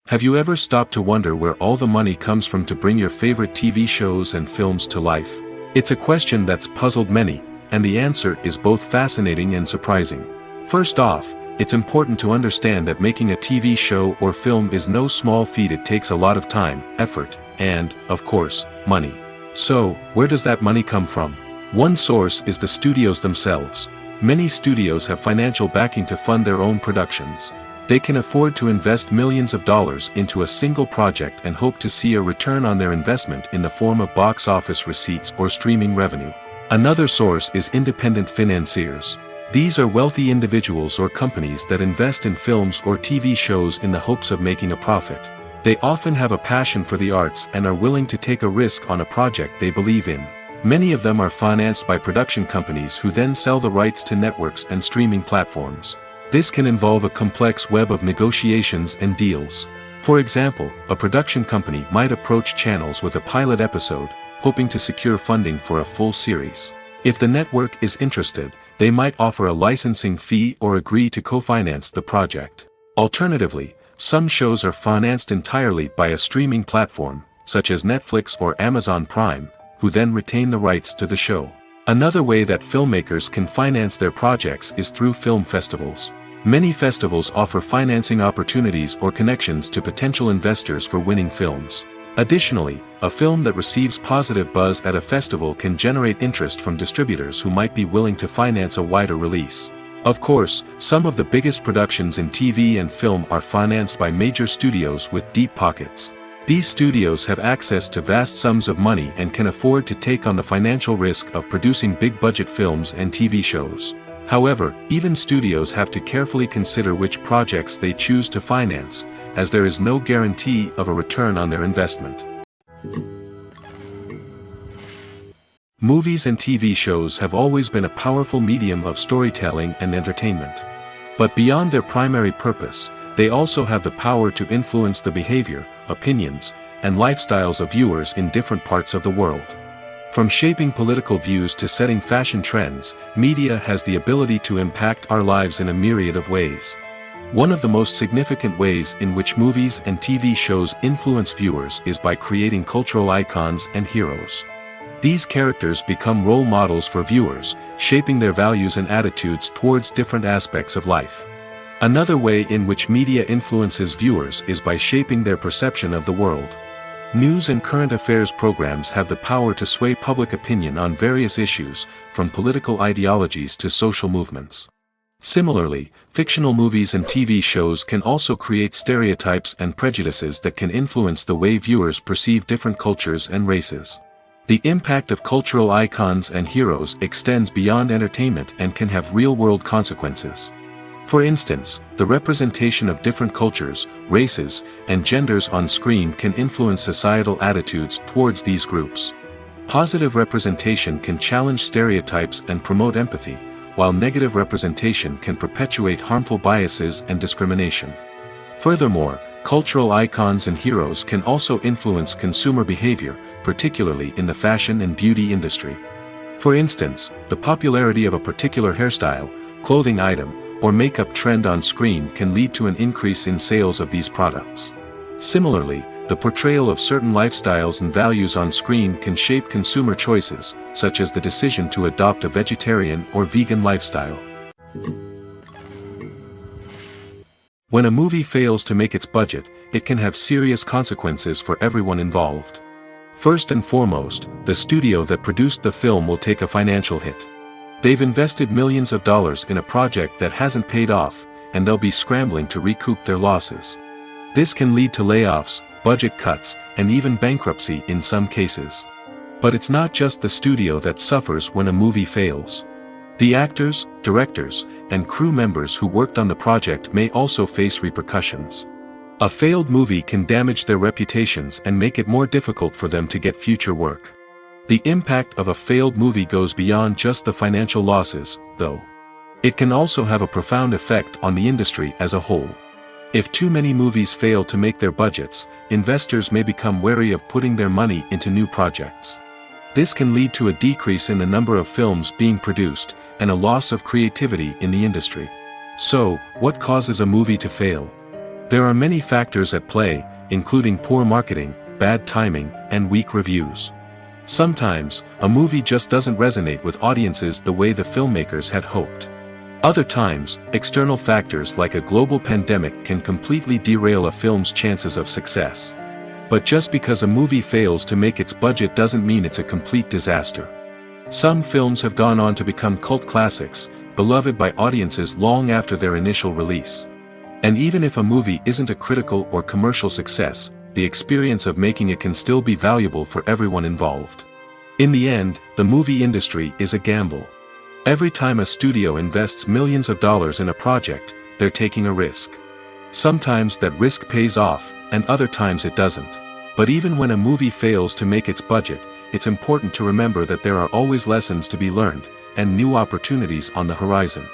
Have you ever stopped to wonder where all the money comes from to bring your favorite TV shows and films to life? It's a question that's puzzled many, and the answer is both fascinating and surprising. First off, it's important to understand that making a TV show or film is no small feat. It takes a lot of time, effort, and, of course, money. So, where does that money come from? One source is the studios themselves. Many studios have financial backing to fund their own productions. They can afford to invest millions of dollars into a single project and hope to see a return on their investment in the form of box office receipts or streaming revenue. Another source is independent financiers. These are wealthy individuals or companies that invest in films or TV shows in the hopes of making a profit. They often have a passion for the arts and are willing to take a risk on a project they believe in. Many of them are financed by production companies who then sell the rights to networks and streaming platforms. This can involve a complex web of negotiations and deals. For example, a production company might approach channels with a pilot episode, hoping to secure funding for a full series. If the network is interested, they might offer a licensing fee or agree to co-finance the project. Alternatively, some shows are financed entirely by a streaming platform, such as Netflix or Amazon Prime, who then retain the rights to the show. Another way that filmmakers can finance their projects is through film festivals. Many festivals offer financing opportunities or connections to potential investors for winning films. Additionally, a film that receives positive buzz at a festival can generate interest from distributors who might be willing to finance a wider release. Of course, some of the biggest productions in TV and film are financed by major studios with deep pockets. These studios have access to vast sums of money and can afford to take on the financial risk of producing big-budget films and TV shows. However, even studios have to carefully consider which projects they choose to finance, as there is no guarantee of a return on their investment. Movies and TV shows have always been a powerful medium of storytelling and entertainment. But beyond their primary purpose, they also have the power to influence the behavior, opinions, and lifestyles of viewers in different parts of the world. From shaping political views to setting fashion trends, media has the ability to impact our lives in a myriad of ways. One of the most significant ways in which movies and TV shows influence viewers is by creating cultural icons and heroes. These characters become role models for viewers, shaping their values and attitudes towards different aspects of life. Another way in which media influences viewers is by shaping their perception of the world. News and current affairs programs have the power to sway public opinion on various issues, from political ideologies to social movements. Similarly, fictional movies and TV shows can also create stereotypes and prejudices that can influence the way viewers perceive different cultures and races. The impact of cultural icons and heroes extends beyond entertainment and can have real-world consequences. For instance, the representation of different cultures, races, and genders on screen can influence societal attitudes towards these groups. Positive representation can challenge stereotypes and promote empathy, while negative representation can perpetuate harmful biases and discrimination. Furthermore, cultural icons and heroes can also influence consumer behavior, particularly in the fashion and beauty industry. For instance, the popularity of a particular hairstyle, clothing item, or makeup trend on screen can lead to an increase in sales of these products. Similarly, the portrayal of certain lifestyles and values on screen can shape consumer choices, such as the decision to adopt a vegetarian or vegan lifestyle. When a movie fails to make its budget, it can have serious consequences for everyone involved. First and foremost, the studio that produced the film will take a financial hit. They've invested millions of dollars in a project that hasn't paid off, and they'll be scrambling to recoup their losses. This can lead to layoffs, budget cuts, and even bankruptcy in some cases. But it's not just the studio that suffers when a movie fails. The actors, directors, and crew members who worked on the project may also face repercussions. A failed movie can damage their reputations and make it more difficult for them to get future work. The impact of a failed movie goes beyond just the financial losses, though. It can also have a profound effect on the industry as a whole. If too many movies fail to make their budgets, investors may become wary of putting their money into new projects. This can lead to a decrease in the number of films being produced, and a loss of creativity in the industry. So, what causes a movie to fail? There are many factors at play, including poor marketing, bad timing, and weak reviews. Sometimes, a movie just doesn't resonate with audiences the way the filmmakers had hoped. Other times, external factors like a global pandemic can completely derail a film's chances of success. But just because a movie fails to make its budget doesn't mean it's a complete disaster. Some films have gone on to become cult classics, beloved by audiences long after their initial release. And even if a movie isn't a critical or commercial success, the experience of making it can still be valuable for everyone involved. In the end, the movie industry is a gamble. Every time a studio invests millions of dollars in a project, they're taking a risk. Sometimes that risk pays off, and other times it doesn't. But even when a movie fails to make its budget, it's important to remember that there are always lessons to be learned, and new opportunities on the horizon.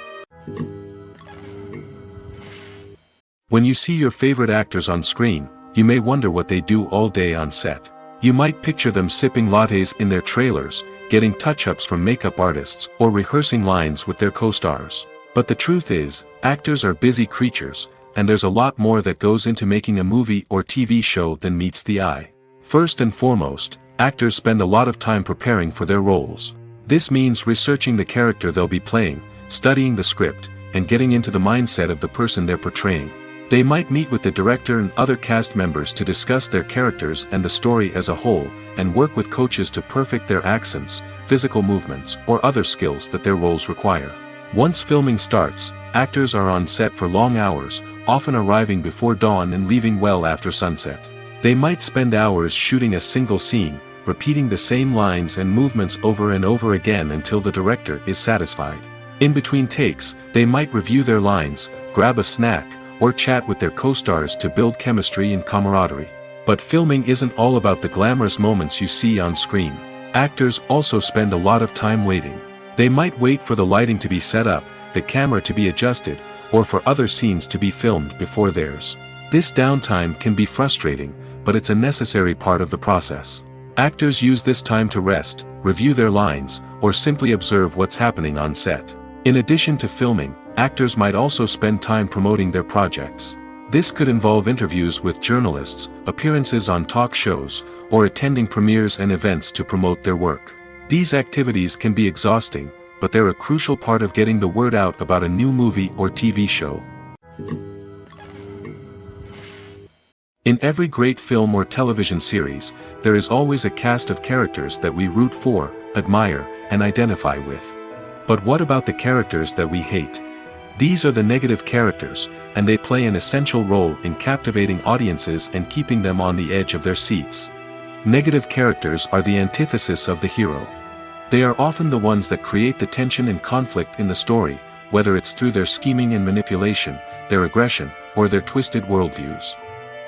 When you see your favorite actors on screen, you may wonder what they do all day on set. You might picture them sipping lattes in their trailers, getting touch-ups from makeup artists, or rehearsing lines with their co-stars. But the truth is, actors are busy creatures, and there's a lot more that goes into making a movie or TV show than meets the eye. First and foremost, actors spend a lot of time preparing for their roles. This means researching the character they'll be playing, studying the script, and getting into the mindset of the person they're portraying. They might meet with the director and other cast members to discuss their characters and the story as a whole, and work with coaches to perfect their accents, physical movements, or other skills that their roles require. Once filming starts, actors are on set for long hours, often arriving before dawn and leaving well after sunset. They might spend hours shooting a single scene, repeating the same lines and movements over and over again until the director is satisfied. In between takes, they might review their lines, grab a snack, or chat with their co-stars to build chemistry and camaraderie. But filming isn't all about the glamorous moments you see on screen. Actors also spend a lot of time waiting. They might wait for the lighting to be set up, the camera to be adjusted, or for other scenes to be filmed before theirs. This downtime can be frustrating, but it's a necessary part of the process. Actors use this time to rest, review their lines, or simply observe what's happening on set. In addition to filming, actors might also spend time promoting their projects. This could involve interviews with journalists, appearances on talk shows, or attending premieres and events to promote their work. These activities can be exhausting, but they're a crucial part of getting the word out about a new movie or TV show. In every great film or television series, there is always a cast of characters that we root for, admire, and identify with. But what about the characters that we hate? These are the negative characters, and they play an essential role in captivating audiences and keeping them on the edge of their seats. Negative characters are the antithesis of the hero. They are often the ones that create the tension and conflict in the story, whether it's through their scheming and manipulation, their aggression, or their twisted worldviews.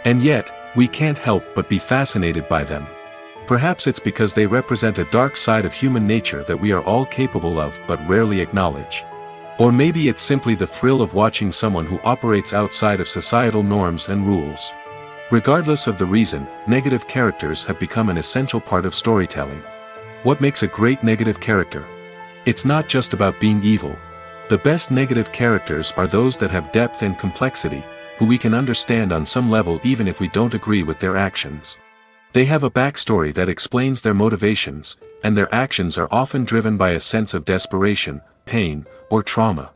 And yet, we can't help but be fascinated by them. Perhaps it's because they represent a dark side of human nature that we are all capable of but rarely acknowledge. Or maybe it's simply the thrill of watching someone who operates outside of societal norms and rules. Regardless of the reason, negative characters have become an essential part of storytelling. What makes a great negative character? It's not just about being evil. The best negative characters are those that have depth and complexity, who we can understand on some level even if we don't agree with their actions. They have a backstory that explains their motivations, and their actions are often driven by a sense of desperation, pain, or trauma.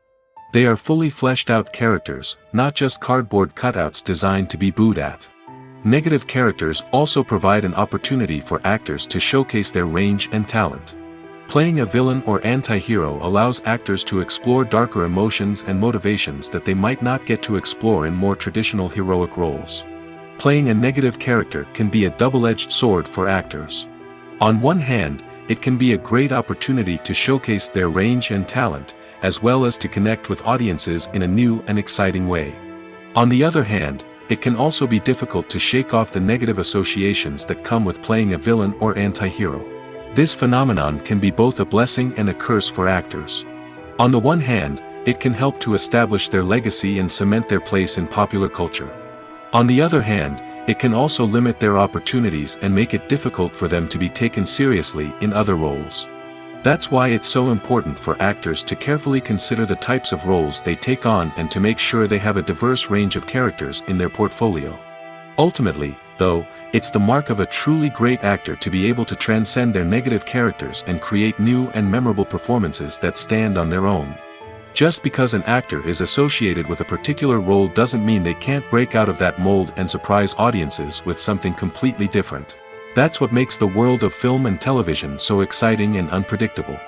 They are fully fleshed out characters, not just cardboard cutouts designed to be booed at. Negative characters also provide an opportunity for actors to showcase their range and talent. Playing a villain or anti-hero allows actors to explore darker emotions and motivations that they might not get to explore in more traditional heroic roles. Playing a negative character can be a double-edged sword for actors. On one hand, it can be a great opportunity to showcase their range and talent, as well as to connect with audiences in a new and exciting way. On the other hand, it can also be difficult to shake off the negative associations that come with playing a villain or anti-hero. This phenomenon can be both a blessing and a curse for actors. On the one hand, it can help to establish their legacy and cement their place in popular culture. On the other hand, it can also limit their opportunities and make it difficult for them to be taken seriously in other roles. That's why it's so important for actors to carefully consider the types of roles they take on and to make sure they have a diverse range of characters in their portfolio. Ultimately, though, it's the mark of a truly great actor to be able to transcend their negative characters and create new and memorable performances that stand on their own. Just because an actor is associated with a particular role doesn't mean they can't break out of that mold and surprise audiences with something completely different. That's what makes the world of film and television so exciting and unpredictable.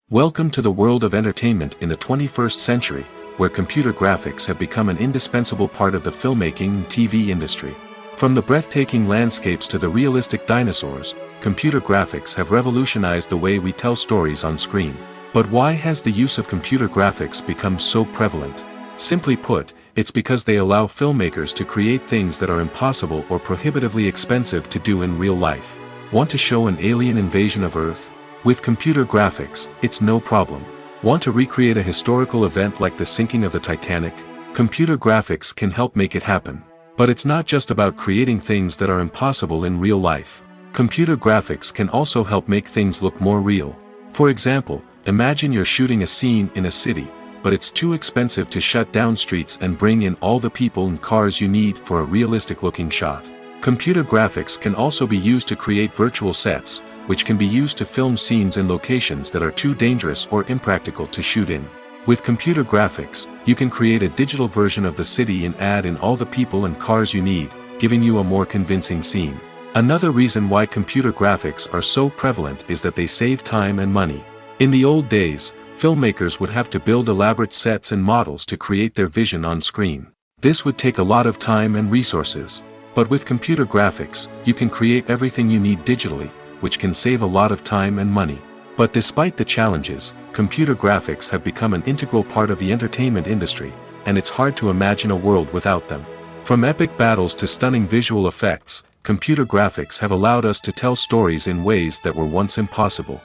Welcome to the world of entertainment in the 21st century, where computer graphics have become an indispensable part of the filmmaking and TV industry. From the breathtaking landscapes to the realistic dinosaurs, computer graphics have revolutionized the way we tell stories on screen. But why has the use of computer graphics become so prevalent? Simply put, it's because they allow filmmakers to create things that are impossible or prohibitively expensive to do in real life. Want to show an alien invasion of Earth? With computer graphics, it's no problem. Want to recreate a historical event like the sinking of the Titanic? Computer graphics can help make it happen. But it's not just about creating things that are impossible in real life. Computer graphics can also help make things look more real. For example, imagine you're shooting a scene in a city, but it's too expensive to shut down streets and bring in all the people and cars you need for a realistic-looking shot. Computer graphics can also be used to create virtual sets, which can be used to film scenes in locations that are too dangerous or impractical to shoot in. With computer graphics, you can create a digital version of the city and add in all the people and cars you need, giving you a more convincing scene. Another reason why computer graphics are so prevalent is that they save time and money. In the old days, filmmakers would have to build elaborate sets and models to create their vision on screen. This would take a lot of time and resources. But with computer graphics, you can create everything you need digitally, which can save a lot of time and money. But despite the challenges, computer graphics have become an integral part of the entertainment industry, and it's hard to imagine a world without them. From epic battles to stunning visual effects, computer graphics have allowed us to tell stories in ways that were once impossible.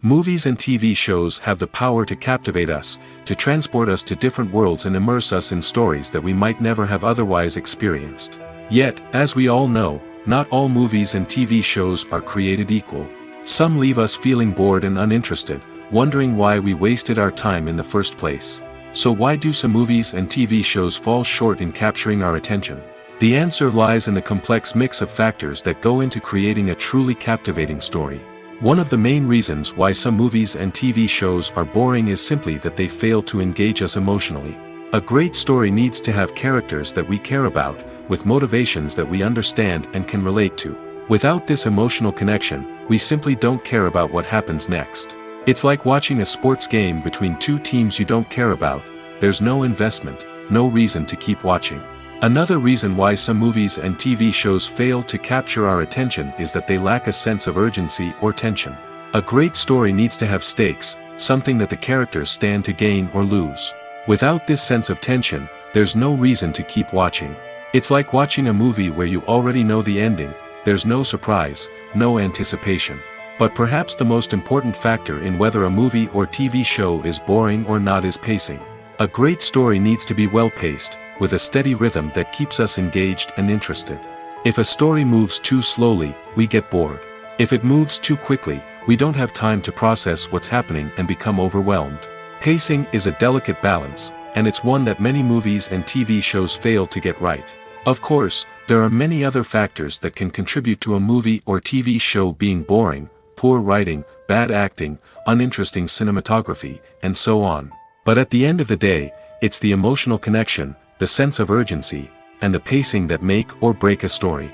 Movies and TV shows have the power to captivate us, to transport us to different worlds and immerse us in stories that we might never have otherwise experienced. Yet, as we all know, not all movies and TV shows are created equal. Some leave us feeling bored and uninterested, wondering why we wasted our time in the first place. So why do some movies and TV shows fall short in capturing our attention? The answer lies in the complex mix of factors that go into creating a truly captivating story. One of the main reasons why some movies and TV shows are boring is simply that they fail to engage us emotionally. A great story needs to have characters that we care about, with motivations that we understand and can relate to. Without this emotional connection, we simply don't care about what happens next. It's like watching a sports game between two teams you don't care about. There's no investment, no reason to keep watching. Another reason why some movies and TV shows fail to capture our attention is that they lack a sense of urgency or tension. A great story needs to have stakes, something that the characters stand to gain or lose. Without this sense of tension, there's no reason to keep watching. It's like watching a movie where you already know the ending, there's no surprise, no anticipation. But perhaps the most important factor in whether a movie or TV show is boring or not is pacing. A great story needs to be well-paced, with a steady rhythm that keeps us engaged and interested. If a story moves too slowly, we get bored. If it moves too quickly, we don't have time to process what's happening and become overwhelmed. Pacing is a delicate balance, and it's one that many movies and TV shows fail to get right. Of course, there are many other factors that can contribute to a movie or TV show being boring: poor writing, bad acting, uninteresting cinematography, and so on. But at the end of the day, it's the emotional connection, the sense of urgency, and the pacing that make or break a story.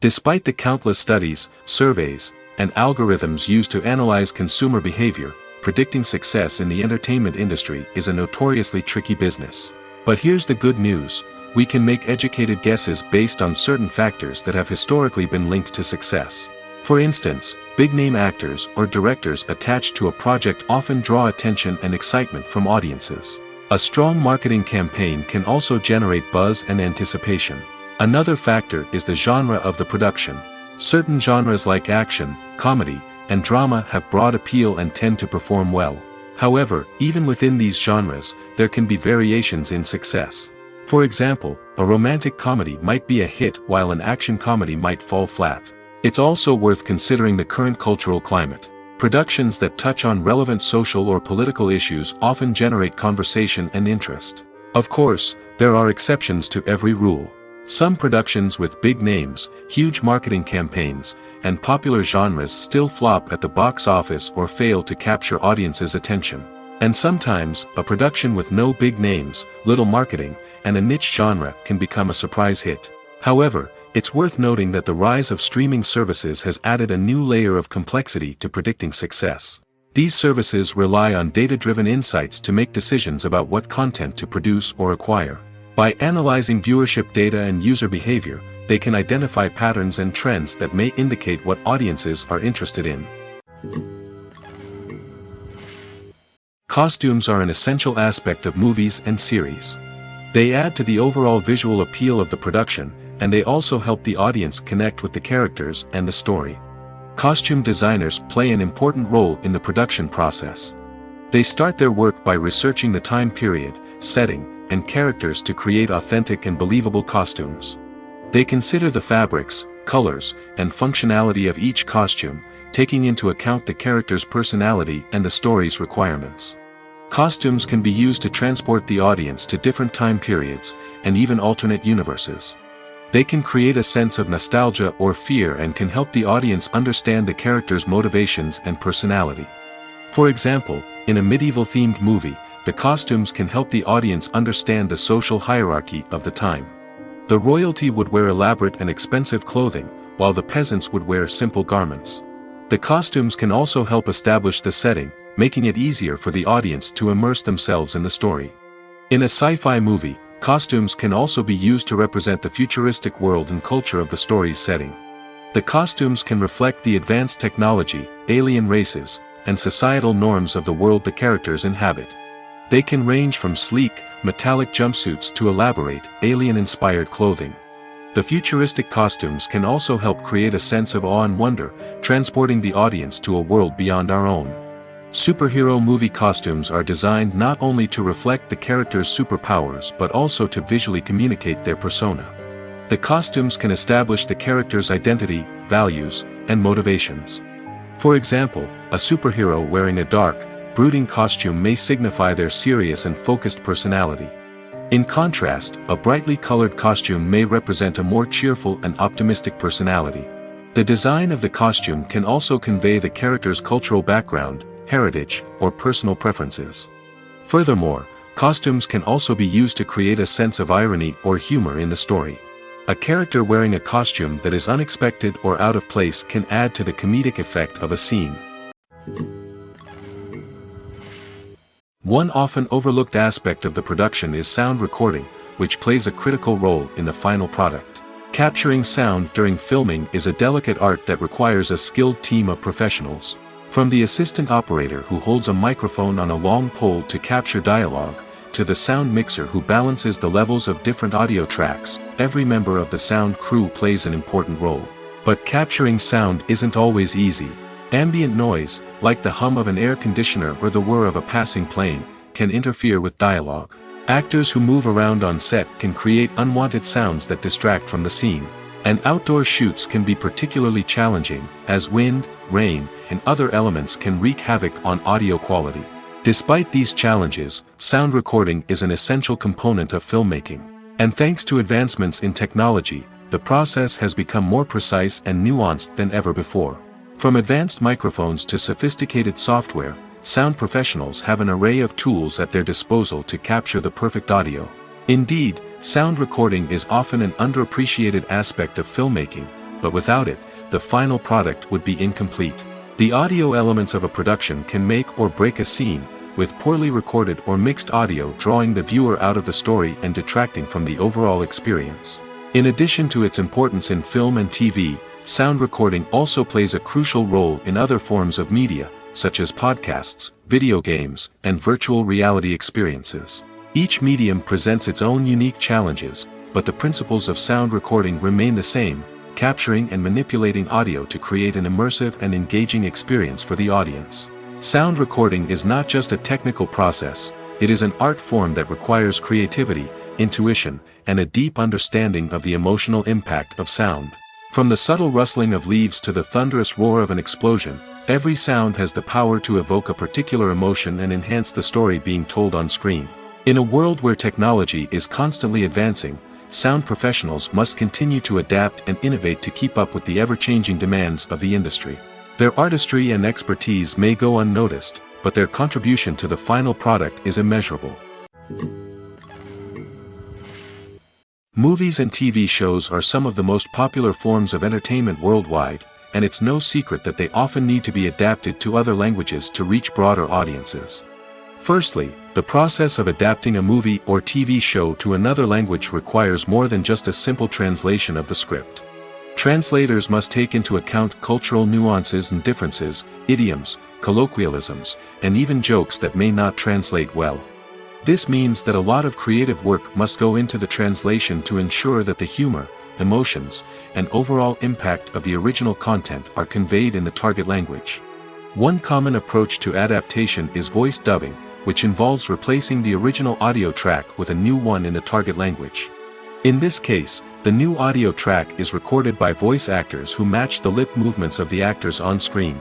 Despite the countless studies, surveys, and algorithms used to analyze consumer behavior, predicting success in the entertainment industry is a notoriously tricky business. But here's the good news: we can make educated guesses based on certain factors that have historically been linked to success. For instance, big-name actors or directors attached to a project often draw attention and excitement from audiences. A strong marketing campaign can also generate buzz and anticipation. Another factor is the genre of the production. Certain genres like action, comedy, and drama have broad appeal and tend to perform well. However, even within these genres, there can be variations in success. For example, a romantic comedy might be a hit while an action comedy might fall flat. It's also worth considering the current cultural climate. Productions that touch on relevant social or political issues often generate conversation and interest. Of course, there are exceptions to every rule. Some productions with big names, huge marketing campaigns, and popular genres still flop at the box office or fail to capture audiences' attention. And sometimes, a production with no big names, little marketing, and a niche genre can become a surprise hit. However, it's worth noting that the rise of streaming services has added a new layer of complexity to predicting success. These services rely on data-driven insights to make decisions about what content to produce or acquire. By analyzing viewership data and user behavior, they can identify patterns and trends that may indicate what audiences are interested in. Costumes are an essential aspect of movies and series. They add to the overall visual appeal of the production, and they also help the audience connect with the characters and the story. Costume designers play an important role in the production process. They start their work by researching the time period, setting, and characters to create authentic and believable costumes. They consider the fabrics, colors, and functionality of each costume, taking into account the character's personality and the story's requirements. Costumes can be used to transport the audience to different time periods, and even alternate universes. They can create a sense of nostalgia or fear and can help the audience understand the character's motivations and personality. For example, in a medieval-themed movie, the costumes can help the audience understand the social hierarchy of the time. The royalty would wear elaborate and expensive clothing, while the peasants would wear simple garments. The costumes can also help establish the setting, making it easier for the audience to immerse themselves in the story. In a sci-fi movie, costumes can also be used to represent the futuristic world and culture of the story's setting. The costumes can reflect the advanced technology, alien races, and societal norms of the world the characters inhabit. They can range from sleek, metallic jumpsuits to elaborate, alien-inspired clothing. The futuristic costumes can also help create a sense of awe and wonder, transporting the audience to a world beyond our own. Superhero movie costumes are designed not only to reflect the character's superpowers but also to visually communicate their persona. The costumes can establish the character's identity, values, and motivations. For example, a superhero wearing a dark, brooding costume may signify their serious and focused personality. In contrast, a brightly colored costume may represent a more cheerful and optimistic personality. The design of the costume can also convey the character's cultural background, heritage, or personal preferences. Furthermore, costumes can also be used to create a sense of irony or humor in the story. A character wearing a costume that is unexpected or out of place can add to the comedic effect of a scene. One often overlooked aspect of the production is sound recording, which plays a critical role in the final product. Capturing sound during filming is a delicate art that requires a skilled team of professionals. From the assistant operator who holds a microphone on a long pole to capture dialogue, to the sound mixer who balances the levels of different audio tracks, every member of the sound crew plays an important role. But capturing sound isn't always easy. Ambient noise, like the hum of an air conditioner or the whir of a passing plane, can interfere with dialogue. Actors who move around on set can create unwanted sounds that distract from the scene. And outdoor shoots can be particularly challenging, as wind, rain, and other elements can wreak havoc on audio quality. Despite these challenges, sound recording is an essential component of filmmaking. And thanks to advancements in technology, the process has become more precise and nuanced than ever before. From advanced microphones to sophisticated software, sound professionals have an array of tools at their disposal to capture the perfect audio. Indeed, sound recording is often an underappreciated aspect of filmmaking, but without it, the final product would be incomplete. The audio elements of a production can make or break a scene, with poorly recorded or mixed audio drawing the viewer out of the story and detracting from the overall experience. In addition to its importance in film and TV, sound recording also plays a crucial role in other forms of media, such as podcasts, video games, and virtual reality experiences. Each medium presents its own unique challenges, but the principles of sound recording remain the same, capturing and manipulating audio to create an immersive and engaging experience for the audience. Sound recording is not just a technical process, it is an art form that requires creativity, intuition, and a deep understanding of the emotional impact of sound. From the subtle rustling of leaves to the thunderous roar of an explosion, every sound has the power to evoke a particular emotion and enhance the story being told on screen. In a world where technology is constantly advancing, sound professionals must continue to adapt and innovate to keep up with the ever-changing demands of the industry. Their artistry and expertise may go unnoticed, but their contribution to the final product is immeasurable. Movies and TV shows are some of the most popular forms of entertainment worldwide, and it's no secret that they often need to be adapted to other languages to reach broader audiences. Firstly, the process of adapting a movie or TV show to another language requires more than just a simple translation of the script. Translators must take into account cultural nuances and differences, idioms, colloquialisms, and even jokes that may not translate well. This means that a lot of creative work must go into the translation to ensure that the humor, emotions, and overall impact of the original content are conveyed in the target language. One common approach to adaptation is voice dubbing, which involves replacing the original audio track with a new one in the target language. In this case, the new audio track is recorded by voice actors who match the lip movements of the actors on screen.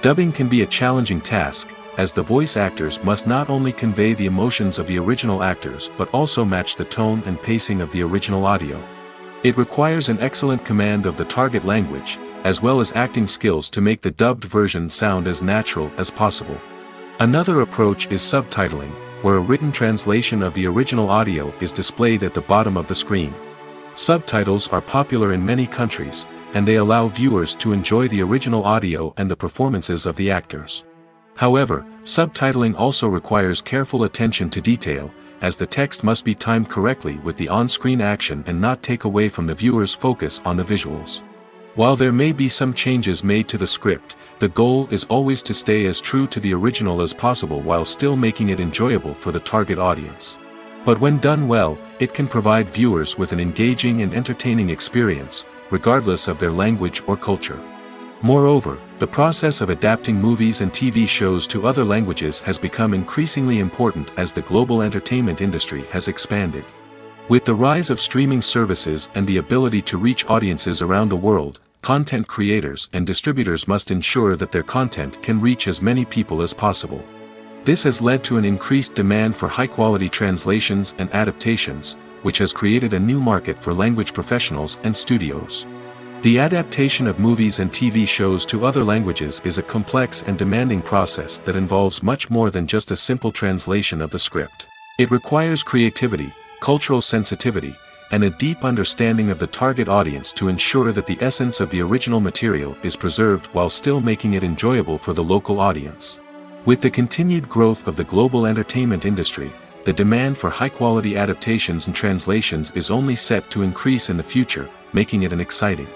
Dubbing can be a challenging task, as the voice actors must not only convey the emotions of the original actors but also match the tone and pacing of the original audio. It requires an excellent command of the target language, as well as acting skills to make the dubbed version sound as natural as possible. Another approach is subtitling, where a written translation of the original audio is displayed at the bottom of the screen. Subtitles are popular in many countries, and they allow viewers to enjoy the original audio and the performances of the actors. However, subtitling also requires careful attention to detail, as the text must be timed correctly with the on-screen action and not take away from the viewer's focus on the visuals. While there may be some changes made to the script, the goal is always to stay as true to the original as possible while still making it enjoyable for the target audience. But when done well, it can provide viewers with an engaging and entertaining experience, regardless of their language or culture. Moreover, the process of adapting movies and TV shows to other languages has become increasingly important as the global entertainment industry has expanded. With the rise of streaming services and the ability to reach audiences around the world, content creators and distributors must ensure that their content can reach as many people as possible. This has led to an increased demand for high-quality translations and adaptations, which has created a new market for language professionals and studios. The adaptation of movies and TV shows to other languages is a complex and demanding process that involves much more than just a simple translation of the script. It requires creativity, cultural sensitivity, and a deep understanding of the target audience to ensure that the essence of the original material is preserved while still making it enjoyable for the local audience. With the continued growth of the global entertainment industry, the demand for high-quality adaptations and translations is only set to increase in the future, making it an exciting.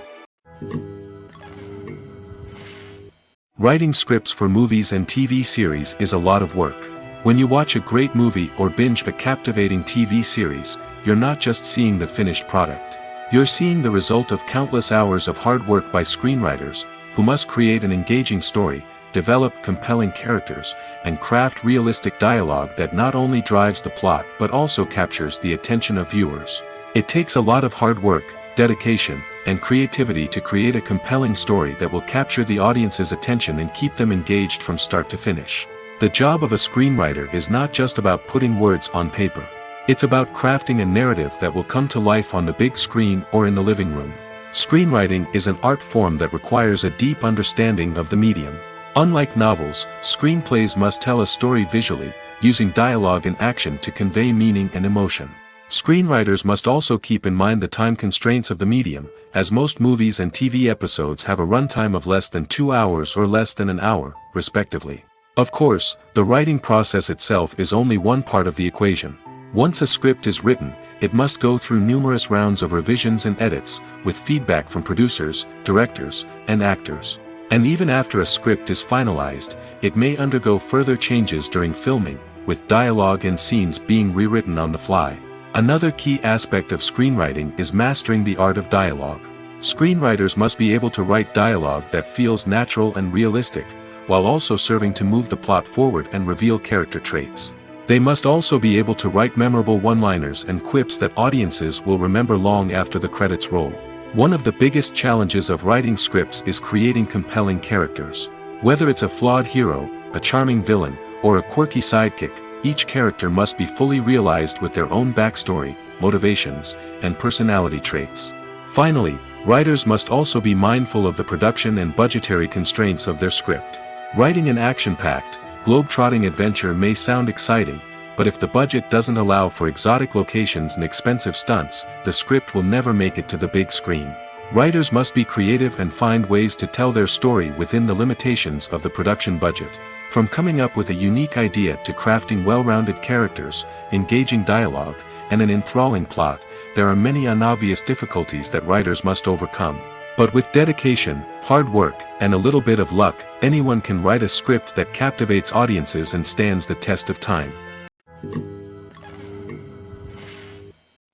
Writing scripts for movies and TV series is a lot of work. When you watch a great movie or binge a captivating TV series, you're not just seeing the finished product. You're seeing the result of countless hours of hard work by screenwriters, who must create an engaging story, develop compelling characters, and craft realistic dialogue that not only drives the plot but also captures the attention of viewers. It takes a lot of hard work, dedication, and creativity to create a compelling story that will capture the audience's attention and keep them engaged from start to finish. The job of a screenwriter is not just about putting words on paper. It's about crafting a narrative that will come to life on the big screen or in the living room. Screenwriting is an art form that requires a deep understanding of the medium. Unlike novels, screenplays must tell a story visually, using dialogue and action to convey meaning and emotion. Screenwriters must also keep in mind the time constraints of the medium, as most movies and TV episodes have a runtime of less than 2 hours or less than an hour, respectively. Of course, the writing process itself is only one part of the equation. Once a script is written, it must go through numerous rounds of revisions and edits, with feedback from producers, directors, and actors. And even after a script is finalized, it may undergo further changes during filming, with dialogue and scenes being rewritten on the fly. Another key aspect of screenwriting is mastering the art of dialogue. Screenwriters must be able to write dialogue that feels natural and realistic, while also serving to move the plot forward and reveal character traits. They must also be able to write memorable one-liners and quips that audiences will remember long after the credits roll. One of the biggest challenges of writing scripts is creating compelling characters. Whether it's a flawed hero, a charming villain, or a quirky sidekick, each character must be fully realized with their own backstory, motivations, and personality traits. Finally, writers must also be mindful of the production and budgetary constraints of their script. Writing an action-packed, globe-trotting adventure may sound exciting, but if the budget doesn't allow for exotic locations and expensive stunts, the script will never make it to the big screen. Writers must be creative and find ways to tell their story within the limitations of the production budget. From coming up with a unique idea to crafting well-rounded characters, engaging dialogue, and an enthralling plot, there are many unobvious difficulties that writers must overcome. But with dedication, hard work, and a little bit of luck, anyone can write a script that captivates audiences and stands the test of time.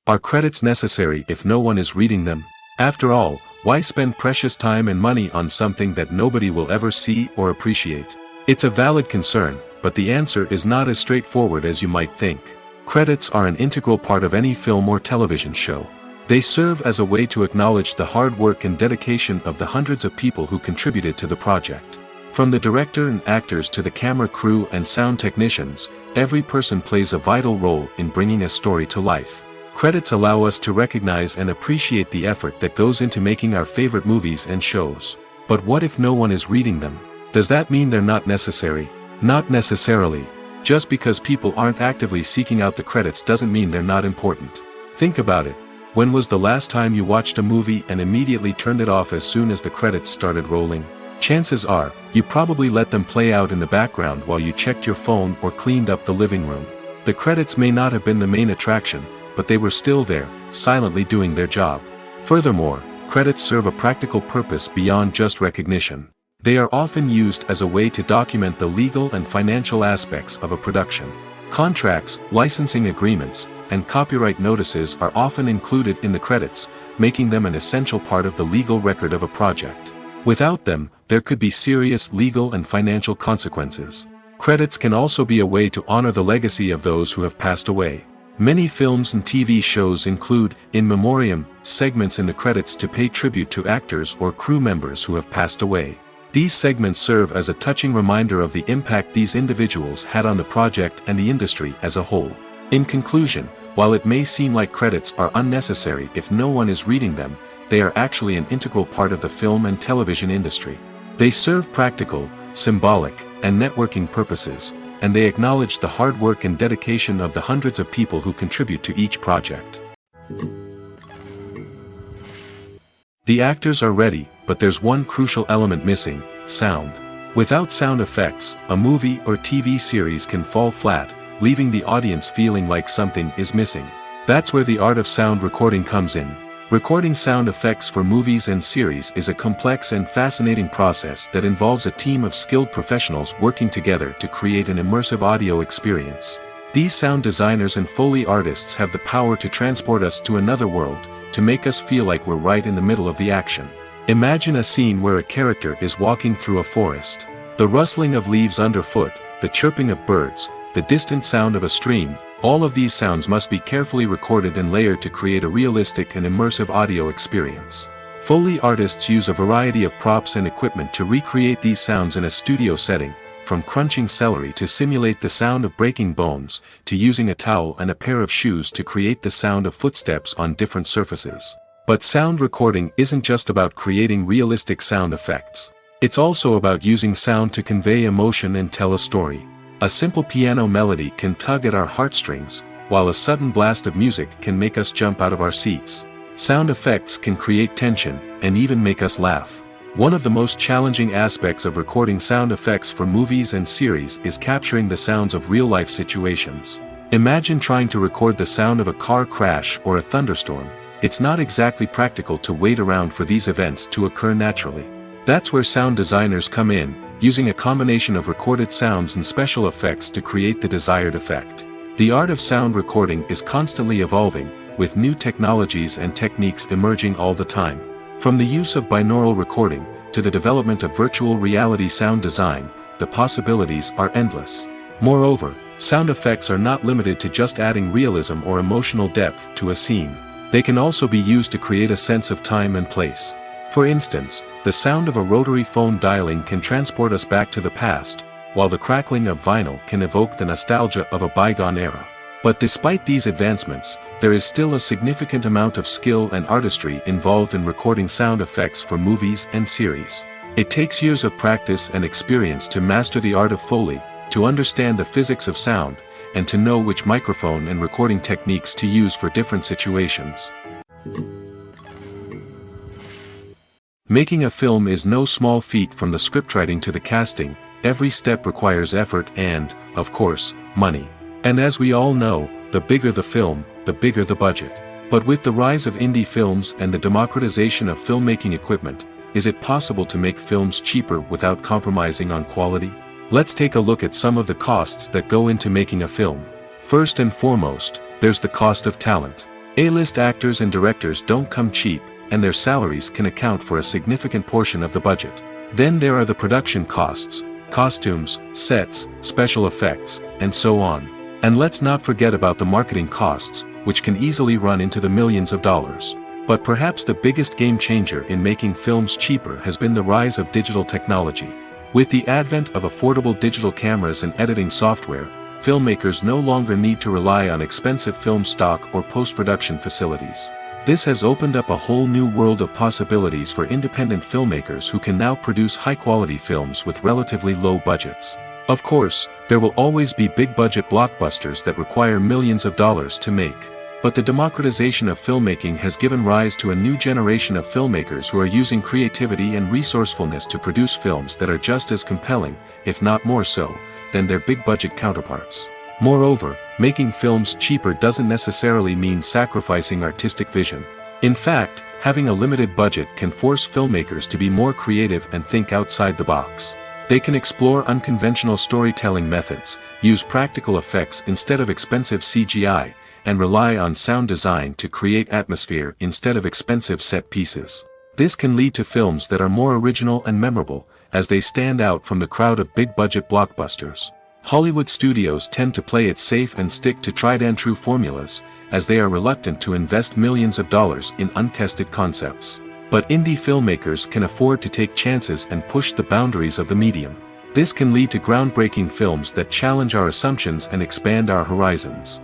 Are credits necessary if no one is reading them? After all, why spend precious time and money on something that nobody will ever see or appreciate? It's a valid concern, but the answer is not as straightforward as you might think. Credits are an integral part of any film or television show. They serve as a way to acknowledge the hard work and dedication of the hundreds of people who contributed to the project. From the director and actors to the camera crew and sound technicians, every person plays a vital role in bringing a story to life. Credits allow us to recognize and appreciate the effort that goes into making our favorite movies and shows. But what if no one is reading them? Does that mean they're not necessary? Not necessarily. Just because people aren't actively seeking out the credits doesn't mean they're not important. Think about it. When was the last time you watched a movie and immediately turned it off as soon as the credits started rolling? Chances are, you probably let them play out in the background while you checked your phone or cleaned up the living room. The credits may not have been the main attraction, but they were still there, silently doing their job. Furthermore, credits serve a practical purpose beyond just recognition. They are often used as a way to document the legal and financial aspects of a production. Contracts, licensing agreements, and copyright notices are often included in the credits, making them an essential part of the legal record of a project. Without them, there could be serious legal and financial consequences. Credits can also be a way to honor the legacy of those who have passed away. Many films and TV shows include, in memoriam, segments in the credits to pay tribute to actors or crew members who have passed away. These segments serve as a touching reminder of the impact these individuals had on the project and the industry as a whole. In conclusion, while it may seem like credits are unnecessary if no one is reading them, they are actually an integral part of the film and television industry. They serve practical, symbolic, and networking purposes, and they acknowledge the hard work and dedication of the hundreds of people who contribute to each project. The actors are ready, but there's one crucial element missing: sound. Without sound effects, a movie or TV series can fall flat, leaving the audience feeling like something is missing. That's where the art of sound recording comes in. Recording sound effects for movies and series is a complex and fascinating process that involves a team of skilled professionals working together to create an immersive audio experience. These sound designers and Foley artists have the power to transport us to another world, to make us feel like we're right in the middle of the action. Imagine a scene where a character is walking through a forest. The rustling of leaves underfoot, the chirping of birds, the distant sound of a stream, all of these sounds must be carefully recorded and layered to create a realistic and immersive audio experience. Foley artists use a variety of props and equipment to recreate these sounds in a studio setting, from crunching celery to simulate the sound of breaking bones, to using a towel and a pair of shoes to create the sound of footsteps on different surfaces. But sound recording isn't just about creating realistic sound effects. It's also about using sound to convey emotion and tell a story. A simple piano melody can tug at our heartstrings, while a sudden blast of music can make us jump out of our seats. Sound effects can create tension, and even make us laugh. One of the most challenging aspects of recording sound effects for movies and series is capturing the sounds of real-life situations. Imagine trying to record the sound of a car crash or a thunderstorm. It's not exactly practical to wait around for these events to occur naturally. That's where sound designers come in, using a combination of recorded sounds and special effects to create the desired effect. The art of sound recording is constantly evolving, with new technologies and techniques emerging all the time. From the use of binaural recording, to the development of virtual reality sound design, the possibilities are endless. Moreover, sound effects are not limited to just adding realism or emotional depth to a scene. They can also be used to create a sense of time and place. For instance, the sound of a rotary phone dialing can transport us back to the past, while the crackling of vinyl can evoke the nostalgia of a bygone era. But despite these advancements, there is still a significant amount of skill and artistry involved in recording sound effects for movies and series. It takes years of practice and experience to master the art of Foley, to understand the physics of sound, and to know which microphone and recording techniques to use for different situations. Making a film is no small feat. From the scriptwriting to the casting, every step requires effort and, of course, money. And as we all know, the bigger the film, the bigger the budget. But with the rise of indie films and the democratization of filmmaking equipment, is it possible to make films cheaper without compromising on quality? Let's take a look at some of the costs that go into making a film. First and foremost, there's the cost of talent. A-list actors and directors don't come cheap, and their salaries can account for a significant portion of the budget. Then there are the production costs, costumes, sets, special effects, and so on. And let's not forget about the marketing costs, which can easily run into the millions of dollars. But perhaps the biggest game changer in making films cheaper has been the rise of digital technology. With the advent of affordable digital cameras and editing software, filmmakers no longer need to rely on expensive film stock or post-production facilities. This has opened up a whole new world of possibilities for independent filmmakers who can now produce high-quality films with relatively low budgets. Of course, there will always be big-budget blockbusters that require millions of dollars to make. But the democratization of filmmaking has given rise to a new generation of filmmakers who are using creativity and resourcefulness to produce films that are just as compelling, if not more so, than their big-budget counterparts. Moreover, making films cheaper doesn't necessarily mean sacrificing artistic vision. In fact, having a limited budget can force filmmakers to be more creative and think outside the box. They can explore unconventional storytelling methods, use practical effects instead of expensive CGI, and rely on sound design to create atmosphere instead of expensive set pieces. This can lead to films that are more original and memorable, as they stand out from the crowd of big-budget blockbusters. Hollywood studios tend to play it safe and stick to tried-and-true formulas, as they are reluctant to invest millions of dollars in untested concepts. But indie filmmakers can afford to take chances and push the boundaries of the medium. This can lead to groundbreaking films that challenge our assumptions and expand our horizons.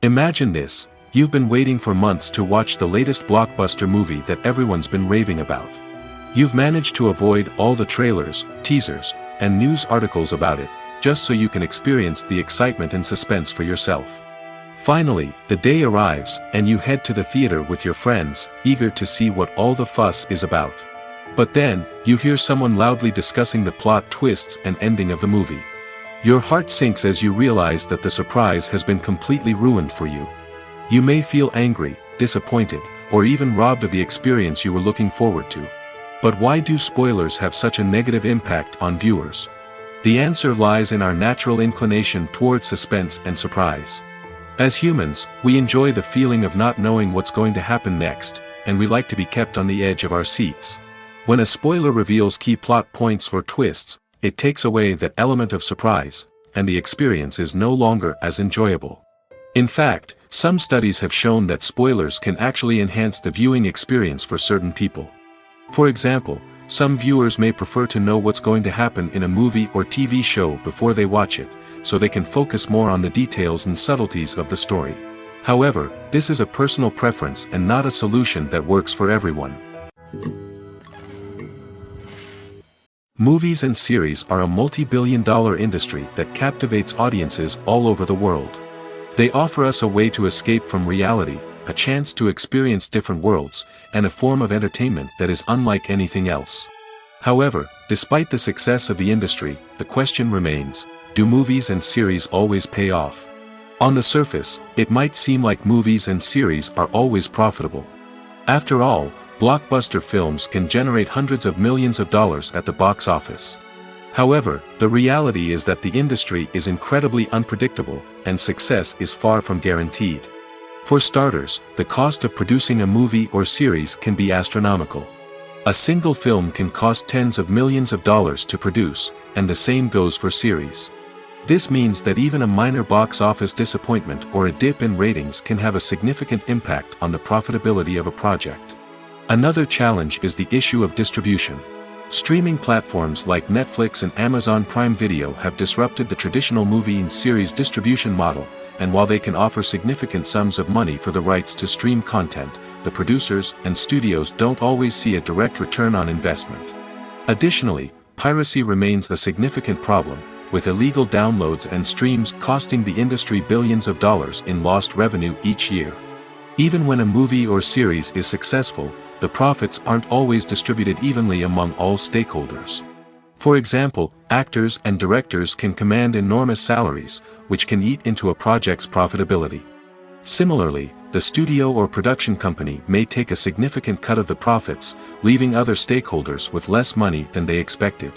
Imagine this: you've been waiting for months to watch the latest blockbuster movie that everyone's been raving about. You've managed to avoid all the trailers, teasers, and news articles about it, just so you can experience the excitement and suspense for yourself. Finally, the day arrives, and you head to the theater with your friends, eager to see what all the fuss is about. But then, you hear someone loudly discussing the plot twists and ending of the movie. Your heart sinks as you realize that the surprise has been completely ruined for you. You may feel angry, disappointed, or even robbed of the experience you were looking forward to. But why do spoilers have such a negative impact on viewers? The answer lies in our natural inclination toward suspense and surprise. As humans, we enjoy the feeling of not knowing what's going to happen next, and we like to be kept on the edge of our seats. When a spoiler reveals key plot points or twists, it takes away that element of surprise, and the experience is no longer as enjoyable. In fact, some studies have shown that spoilers can actually enhance the viewing experience for certain people. For example, some viewers may prefer to know what's going to happen in a movie or TV show before they watch it, so they can focus more on the details and subtleties of the story. However, this is a personal preference and not a solution that works for everyone. Movies and series are a multi-billion-dollar industry that captivates audiences all over the world. They offer us a way to escape from reality, a chance to experience different worlds, and a form of entertainment that is unlike anything else. However, despite the success of the industry, the question remains, do movies and series always pay off? On the surface, it might seem like movies and series are always profitable. After all, blockbuster films can generate hundreds of millions of dollars at the box office. However, the reality is that the industry is incredibly unpredictable, and success is far from guaranteed. For starters, the cost of producing a movie or series can be astronomical. A single film can cost tens of millions of dollars to produce, and the same goes for series. This means that even a minor box office disappointment or a dip in ratings can have a significant impact on the profitability of a project. Another challenge is the issue of distribution. Streaming platforms like Netflix and Amazon Prime Video have disrupted the traditional movie and series distribution model, and while they can offer significant sums of money for the rights to stream content, the producers and studios don't always see a direct return on investment. Additionally, piracy remains a significant problem, with illegal downloads and streams costing the industry billions of dollars in lost revenue each year. Even when a movie or series is successful, the profits aren't always distributed evenly among all stakeholders. For example, actors and directors can command enormous salaries, which can eat into a project's profitability. Similarly, the studio or production company may take a significant cut of the profits, leaving other stakeholders with less money than they expected.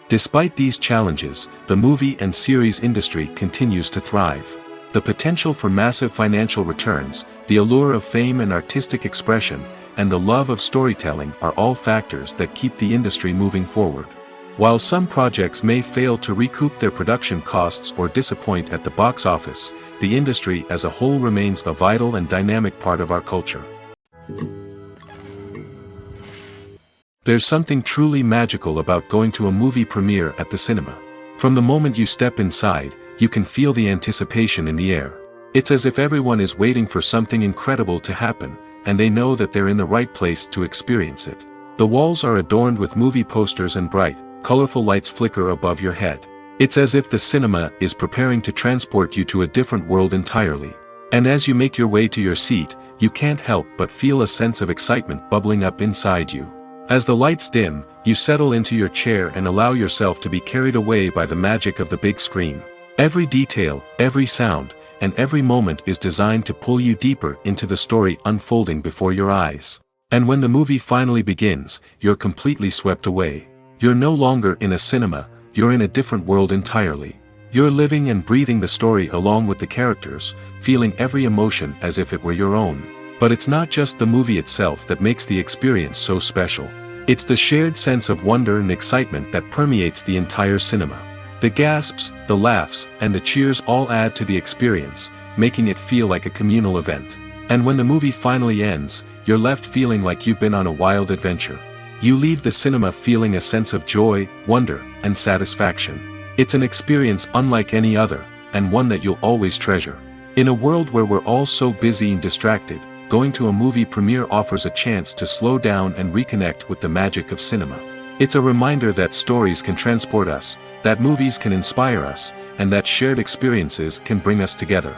Despite these challenges, the movie and series industry continues to thrive. The potential for massive financial returns, the allure of fame and artistic expression, and the love of storytelling are all factors that keep the industry moving forward. While some projects may fail to recoup their production costs or disappoint at the box office, the industry as a whole remains a vital and dynamic part of our culture. There's something truly magical about going to a movie premiere at the cinema. From the moment you step inside, you can feel the anticipation in the air. It's as if everyone is waiting for something incredible to happen, and they know that they're in the right place to experience it. The walls are adorned with movie posters and bright, colorful lights flicker above your head. It's as if the cinema is preparing to transport you to a different world entirely. And as you make your way to your seat, you can't help but feel a sense of excitement bubbling up inside you. As the lights dim, you settle into your chair and allow yourself to be carried away by the magic of the big screen. Every detail, every sound, and every moment is designed to pull you deeper into the story unfolding before your eyes. And when the movie finally begins, you're completely swept away. You're no longer in a cinema, you're in a different world entirely. You're living and breathing the story along with the characters, feeling every emotion as if it were your own. But it's not just the movie itself that makes the experience so special. It's the shared sense of wonder and excitement that permeates the entire cinema. The gasps, the laughs, and the cheers all add to the experience, making it feel like a communal event. And when the movie finally ends, you're left feeling like you've been on a wild adventure. You leave the cinema feeling a sense of joy, wonder, and satisfaction. It's an experience unlike any other, and one that you'll always treasure. In a world where we're all so busy and distracted, going to a movie premiere offers a chance to slow down and reconnect with the magic of cinema. It's a reminder that stories can transport us, that movies can inspire us, and that shared experiences can bring us together.